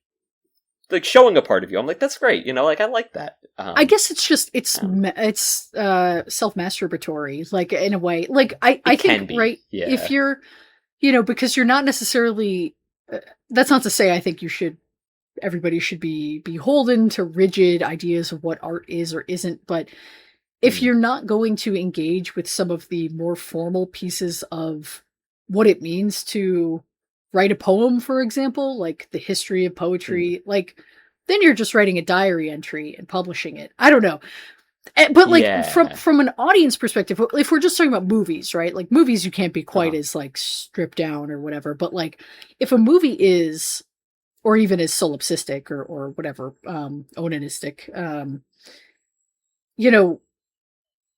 showing a part of you. I'm like, that's great. You know, like I like that. I guess it's just it's self-masturbatory, like in a way. Like I think right, if you're, you know, because you're not necessarily. That's not to say I think everybody should be beholden to rigid ideas of what art is or isn't, but if you're not going to engage with some of the more formal pieces of what it means to write a poem, for example, like the history of poetry, like then you're just writing a diary entry and publishing it. I don't know. But like from an audience perspective, if we're just talking about movies, right? Like movies, you can't be quite as like stripped down or whatever. But like if a movie is, or even as solipsistic or whatever, onanistic, you know,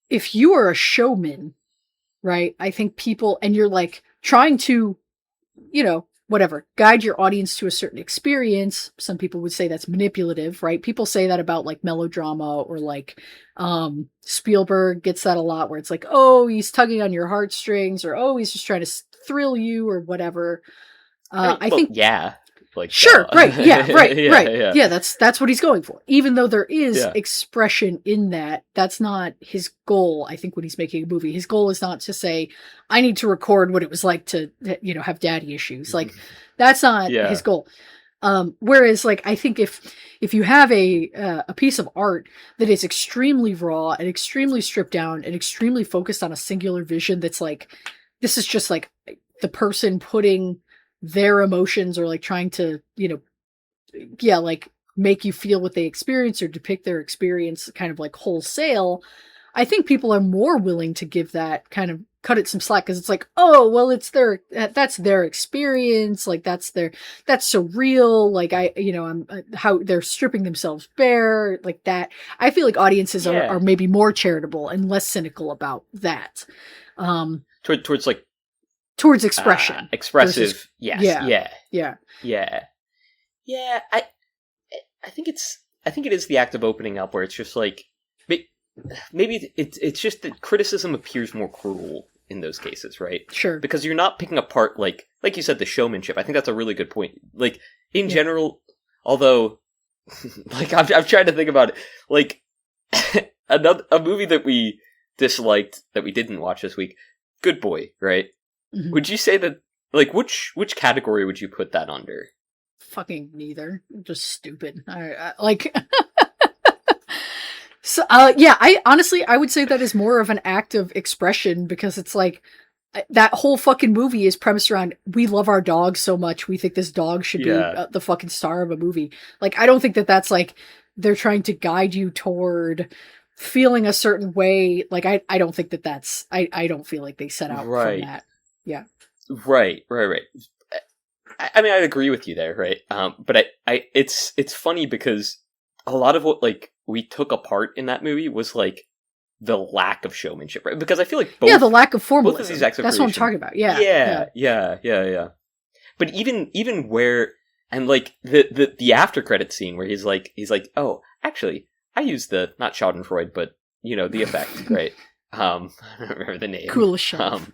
if you are a showman, right? I think people, and you're like trying to, you know, whatever, guide your audience to a certain experience. Some people would say that's manipulative, right? People say that about like melodrama, or like Spielberg gets that a lot, where it's like, he's tugging on your heartstrings, or he's just trying to thrill you or whatever. I think like sure, right, right. Yeah, that's what he's going for. Even though there is expression in that, that's not his goal. I think when he's making a movie, his goal is not to say, I need to record what it was like to, you know, have daddy issues. Like that's not his goal. Whereas like I think if you have a piece of art that is extremely raw and extremely stripped down and extremely focused on a singular vision, that's like, this is just like the person putting their emotions, or like trying to, you know, like make you feel what they experience or depict their experience kind of like wholesale, I think people are more willing to give that kind of, cut it some slack, because it's like, well, that's their experience, like that's so real, like I'm how they're stripping themselves bare, like that. I feel like audiences are maybe more charitable and less cynical about that, towards expression, expressive versus, yeah. I think it is the act of opening up where it's just like maybe it's just that criticism appears more cruel in those cases, right? Sure, because you're not picking apart like you said, the showmanship. I think that's a really good point. Like in general, although like I'm trying to think about it, like a movie that we disliked that we didn't watch this week, Good Boy, right? Mm-hmm. Would you say that, like, which category would you put that under? Fucking neither. Just stupid. I like. So, I honestly, I would say that is more of an act of expression, because it's like that whole fucking movie is premised around, we love our dog so much, we think this dog should be the fucking star of a movie. Like, I don't think that that's like they're trying to guide you toward feeling a certain way. Like, I don't think that that's. I don't feel like they set out from that. Yeah. Right. I mean, I agree with you there, right? But it's funny because a lot of what like we took apart in that movie was like the lack of showmanship, right? Because I feel like the lack of formalism. Both of these acts of that's creation, what I'm talking about. Yeah. But even where, and like the after credit scene where he's like, oh, actually, I used the not Schadenfreude, but you know the effect, right? I don't remember the name. Kuleshov.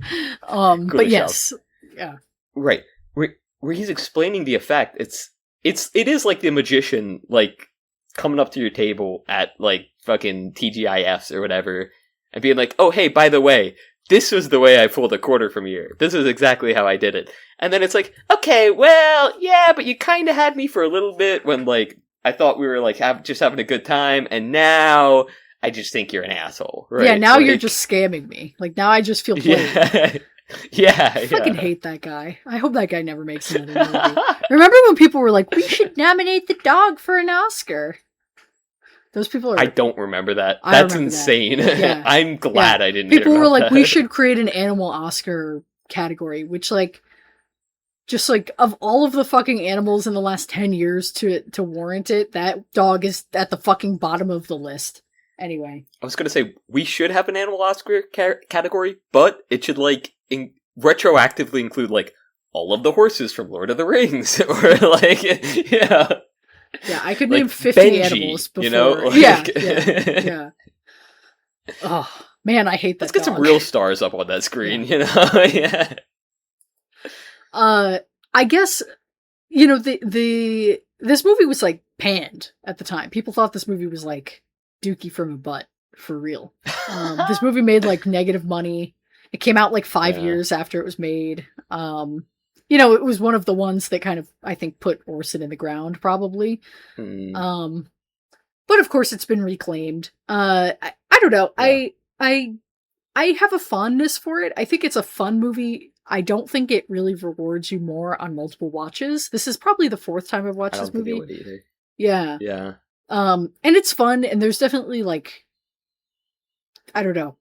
But yes. Yeah. right, where he's explaining the effect, it is like the magician, like, coming up to your table at, like, fucking TGIFs or whatever, and being like, oh, hey, by the way, this was the way I pulled a quarter from here. This is exactly how I did it. And then it's like, okay, well, yeah, but you kind of had me for a little bit when, like, I thought we were, like, just having a good time, and now I just think you're an asshole, right? Yeah, now you're just scamming me. Like, now I just feel played. Yeah. I fucking hate that guy. I hope that guy never makes another movie. Remember when people were like, we should nominate the dog for an Oscar? Those people are... I don't remember that. That's insane. That. Yeah. I'm glad I didn't People were like, that. We should create an animal Oscar category, which, like, just, like, of all of the fucking animals in the last 10 years to warrant it, that dog is at the fucking bottom of the list. Anyway. I was going to say, we should have an animal Oscar category, but it should, like, retroactively include, like, all of the horses from Lord of the Rings. Or, like, yeah. Yeah, I could like name 50 Benji, animals before. You know? Like, yeah. Oh, man, I hate that Let's get dog. some real stars up on that screen, you know? Yeah. I guess, you know, this movie was, like, panned at the time. People thought this movie was, like, Dookie from a butt, for real. This movie made, like, negative money. It came out, like, 5 years after it was made. You know, it was one of the ones that kind of, I think, put Orson in the ground, probably. But of course, it's been reclaimed. I don't know. Yeah. I have a fondness for it. I think it's a fun movie. I don't think it really rewards you more on multiple watches. This is probably the fourth time I've watched this movie. I don't think it would either. Yeah. Yeah. And it's fun, and there's definitely, like, I don't know.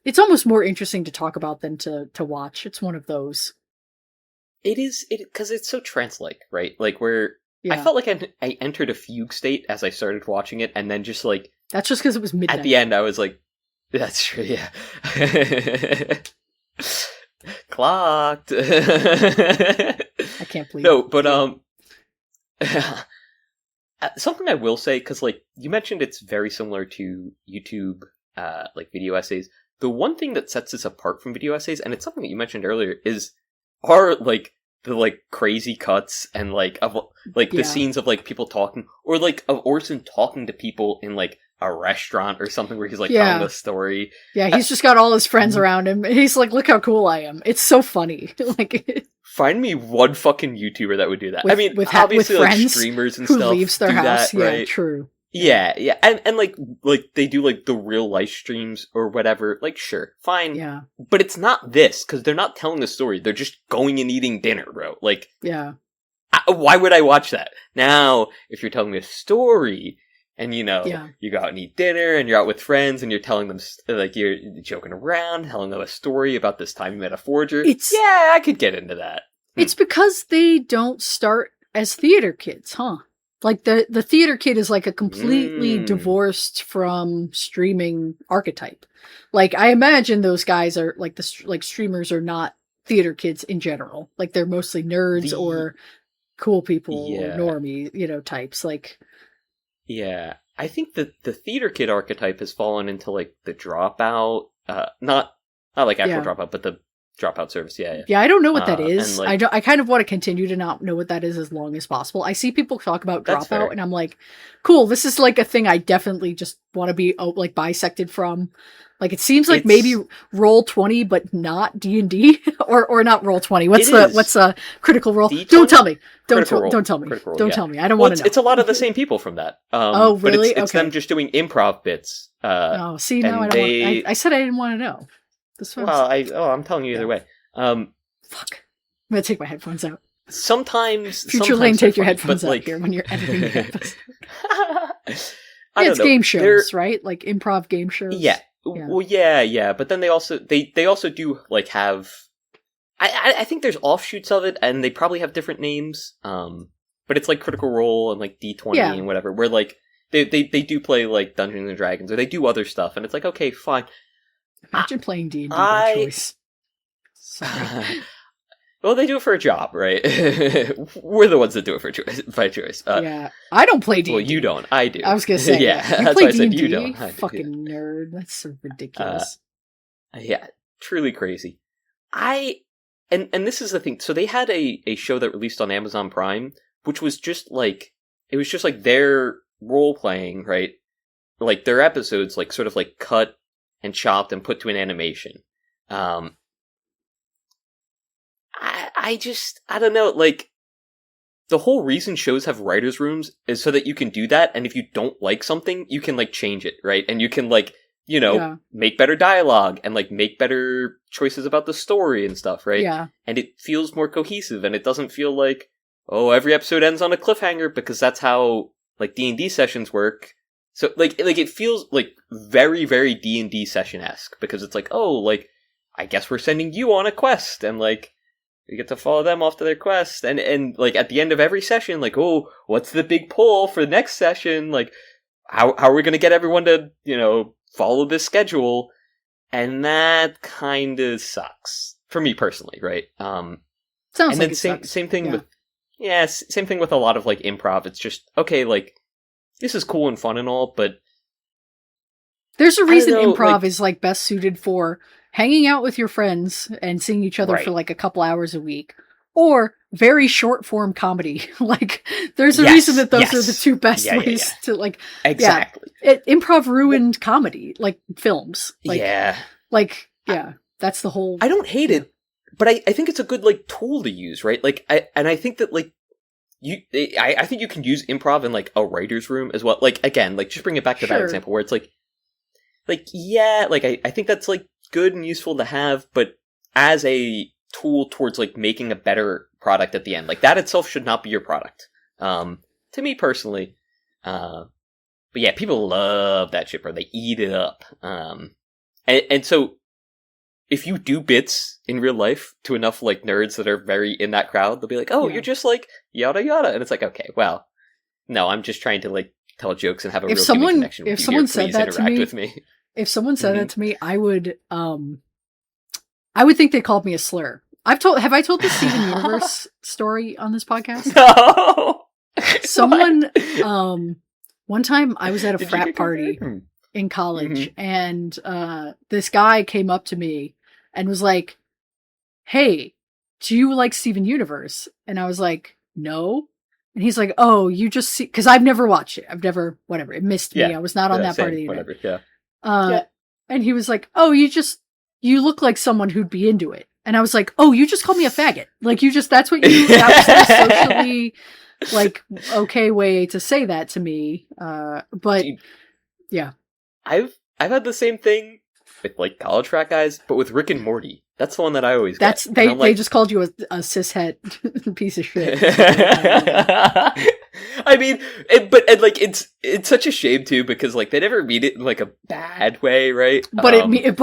It's almost more interesting to talk about than to watch. It's one of those. It is, because it's so trance-like, right? Like, where I felt like I entered a fugue state as I started watching it, and then just, like... That's just because it was midnight. At the end, I was like, that's true, yeah. Clocked. I can't believe No, but, something I will say, because, like, you mentioned it's very similar to YouTube, like, video essays. The one thing that sets this apart from video essays, and it's something that you mentioned earlier, are, like, the, like, crazy cuts and, like, of, like, the scenes of, like, people talking, or, like, of Orson talking to people in, like, a restaurant or something where he's, like, telling a story. Yeah, he's just got all his friends around him. He's like, look how cool I am. It's so funny. Like, find me one fucking YouTuber that would do that. I mean, obviously, like, streamers and who stuff leaves their house. That, right? Yeah, true. Yeah, and like they do, like, the real life streams or whatever. Like, sure, fine. Yeah. But it's not this, because they're not telling the story. They're just going and eating dinner, bro. Like, yeah. Why would I watch that? Now, if you're telling me a story, and, you know, you go out and eat dinner, and you're out with friends, and you're telling them, like, you're joking around, telling them a story about this time you met a forger. I could get into that. It's because they don't start as theater kids, huh? Like, the theater kid is, like, a completely divorced from streaming archetype. Like, I imagine those guys are, like, streamers are not theater kids in general. Like, they're mostly nerds or cool people or normie, you know, types. Like, yeah. I think that the theater kid archetype has fallen into, like, the Dropout, not like actual Dropout, but the Dropout service, yeah. I don't know what that is. Like, I kind of want to continue to not know what that is as long as possible. I see people talk about Dropout, and I'm like, cool, this is, like, a thing I definitely just want to be, like, bisected from. Like, it seems like maybe Roll20, but not D&D, or not Roll20. What's Critical Role? D20? Don't tell me. Don't tell me. Roll, don't tell me. I don't want to know. It's a lot of the same people from that. Oh, really? But it's them just doing improv bits. Oh, see, now I don't want. I said I didn't want to know. I'm telling you either way. Fuck. I'm gonna take my headphones out. Sometimes Future Lane, take your headphones out here when you're editing the episode. It's game shows, right? Like improv game shows. Yeah. Well, yeah. But then they also do, like, have. I think there's offshoots of it, and they probably have different names. But it's like Critical Role and, like, D20 and whatever, where, like, they do play, like, Dungeons and Dragons, or they do other stuff, and it's like, okay, fine. Imagine playing D&D by choice. Sorry. Well, they do it for a job, right? We're the ones that do it by choice. I don't play D&D. Well, you don't. I do. I was going to say, you that's why I said you don't. Fucking nerd. That's so ridiculous. Yeah, truly crazy. I and this is the thing. So they had a show that released on Amazon Prime, which was just like, it was just like their role playing, right? Like their episodes, like sort of like cut and chopped and put to an animation. I don't know, like, the whole reason shows have writers' rooms is so that you can do that, and if you don't like something, you can, like, change it, right? And you can, like, you know, make better dialogue, and, like, make better choices about the story and stuff, right? Yeah. And it feels more cohesive, and it doesn't feel like, oh, every episode ends on a cliffhanger, because that's how, like, D&D sessions work. So, like it feels, like, very, very D&D session-esque, because it's like, oh, like, I guess we're sending you on a quest, and, like, you get to follow them off to their quest, and like, at the end of every session, like, oh, what's the big pull for the next session? Like, how are we going to get everyone to, you know, follow this schedule? And that kind of sucks. For me personally, right? Sounds and like then same thing with, same thing with a lot of, like, improv. It's just, okay, like, this is cool and fun and all, but there's a reason improv is, like, best suited for hanging out with your friends and seeing each other for, like, a couple hours a week, or very short form comedy. Like, there's a reason that those are the two best ways to, like, exactly. Improv ruined comedy, like films. Like, that's the whole. I don't hate it, but I think it's a good, like, tool to use, right? Like, I think that, like, I think you can use improv in, like, a writer's room as well. Like, again, like, just bring it back to that example where it's like, I think that's, like, good and useful to have, but as a tool towards, like, making a better product at the end, like, that itself should not be your product. To me personally, but yeah, people love that shit, bro. They eat it up. And so if you do bits in real life to enough, like, nerds that are very in that crowd, they'll be like, oh, you're just like yada yada, and it's like, okay, well, no, I'm just trying to, like, tell jokes and have a real human connection with you. If someone said that to me, with me. If someone said that to me, I would think they called me a slur. Have I told the Steven Universe story on this podcast? No. Someone, one time I was at a frat party in college, and this guy came up to me and was like, "Hey, do you like Steven Universe?" And I was like, "No." And he's like, "Oh, you just see," because I've never watched it. Whatever. It missed me. I was not on that part of the event. And he was like, "Oh, you look like someone who'd be into it." And I was like, "Oh, you just called me a faggot. Like, that's what you, that was the socially, like, okay way to say that to me." But yeah. I've had the same thing with, like, college frat guys, but with Rick and Morty. That's the one that I always get. They just called you a cishet piece of shit. I mean, like, it's such a shame too, because, like, they never mean it in, like, a bad way, right? But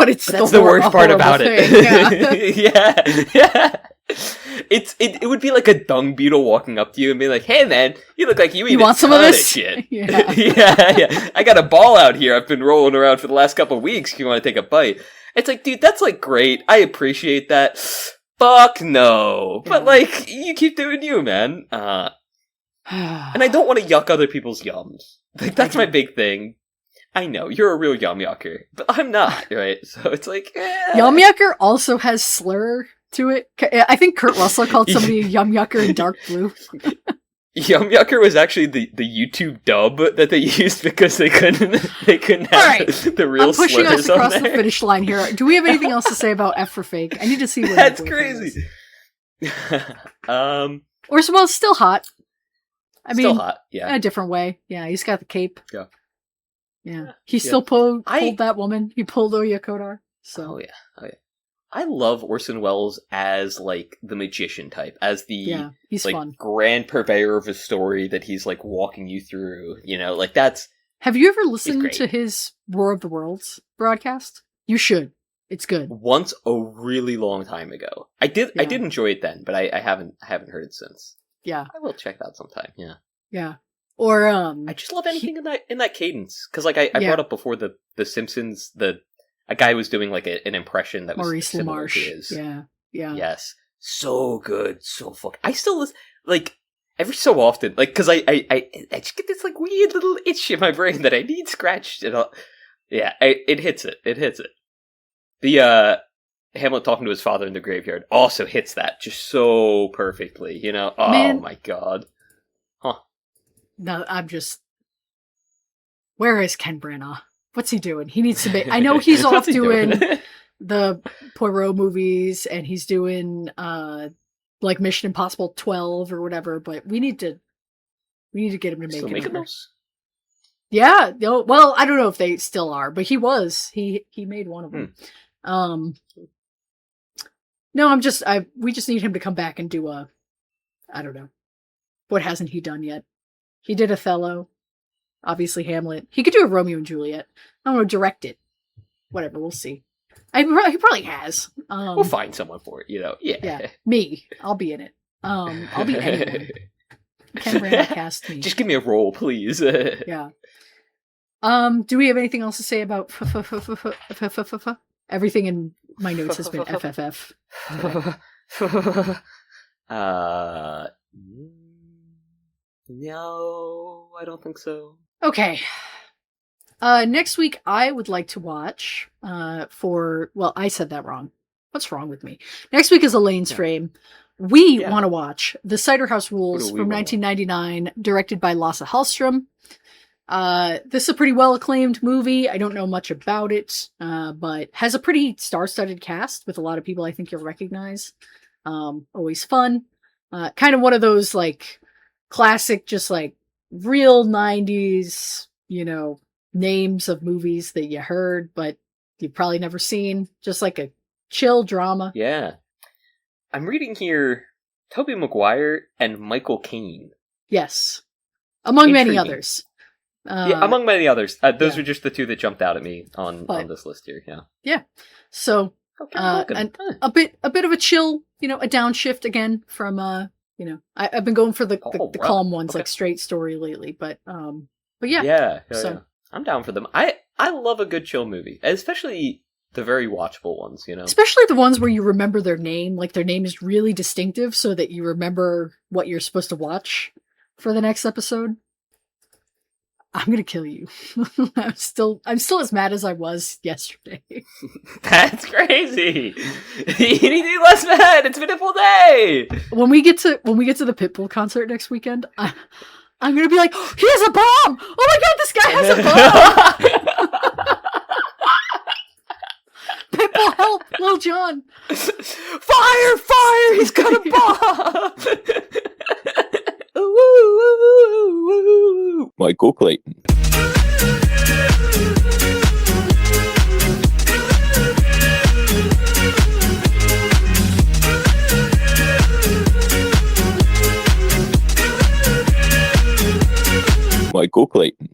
it's that's the worst part about it. Yeah. It would be like a dung beetle walking up to you and be like, "Hey man, you look like you want some of this shit." Yeah. yeah. I got a ball out here. I've been rolling around for the last couple of weeks. You want to take a bite? It's like, dude, that's, like, great. I appreciate that. Fuck no. But, like, you keep doing you, man. And I don't want to yuck other people's yums. Like, that's my big thing. I know, you're a real yum yucker, but I'm not, right? So it's like, Yum yucker also has slur to it. I think Kurt Russell called somebody a yum yucker in Dark Blue. Yum yucker was actually the YouTube dub that they used because they couldn't have the real slurs. I'm pushing us across the finish line here. Do we have anything else to say about F for Fake? I need to see what that's crazy. Orson Welles still hot. I mean, still hot, yeah. In a different way. Yeah, he's got the cape. Yeah. Yeah. He still pulled that woman. He pulled Oya Kodar. So. Oh yeah. I love Orson Welles as, like, the magician type, as the he's like fun. Grand purveyor of a story that he's, like, walking you through. You know, like, that's. Have you ever listened to his War of the Worlds broadcast? You should. It's good. Once a really long time ago. I did enjoy it then, but I haven't heard it since. Yeah. I will check that sometime. Yeah. Yeah. Or I just love anything in that cadence, because, like, I brought up before the Simpsons, a guy was doing, like, an impression that was Maurice similar to LaMarche. his. Yeah. Yes, so good, so I still listen, like, every so often, like, because I just get this, like, weird little itch in my brain that I need scratched. And it hits it. The Hamlet talking to his father in the graveyard also hits that just so perfectly, you know? Oh, man. My God. Huh. No, I'm just... Where is Ken Branagh? What's he doing? He needs to be... I know he's off doing the Poirot movies, and he's doing, like, Mission Impossible 12 or whatever, but we need to get him to make it. Yeah. Well, I don't know if they still are, but he was. He made one of them. No, we just need him to come back and do I don't know. What hasn't he done yet? He did Othello. Obviously Hamlet. He could do a Romeo and Juliet. I don't know, direct it. Whatever, we'll see. He probably has. We'll find someone for it, you know. Yeah. Me. I'll be in it. I'll be anyone. Ken Branagh cast me. Just give me a role, please. Yeah. Do we have anything else to say about everything in my notes has been FFF. No, I don't think so. Okay. Next week I would like to watch I said that wrong. What's wrong with me? Next week is Elaine's Frame. We want to watch The Cider House Rules from 1999, directed by Lasse Hallström. This is a pretty well-acclaimed movie. I don't know much about it, but has a pretty star-studded cast with a lot of people I think you'll recognize. Always fun. Kind of one of those, like, classic, just like, real 90s, you know, names of movies that you heard, but you've probably never seen. Just like a chill drama. Yeah. I'm reading here Tobey Maguire and Michael Caine. Yes. Among many others. Among many others. Those are just the two that jumped out at me on this list here. Yeah. Yeah. So, and a bit of a chill, you know, a downshift again from, you know, I've been going for the calm ones, like Straight Story lately, but yeah. Yeah. I'm down for them. I love a good chill movie, especially the very watchable ones, you know? Especially the ones where you remember their name, like their name is really distinctive so that you remember what you're supposed to watch for the next episode. I'm gonna kill you. I'm still as mad as I was yesterday. That's crazy. You need to be less mad. It's been a full day. When we get to the Pitbull concert next weekend, I'm gonna be like, he has a bomb! Oh my god, this guy has a bomb! Pitbull, help! Lil Jon! Fire! He's got a bomb! Michael Clayton. Michael Clayton.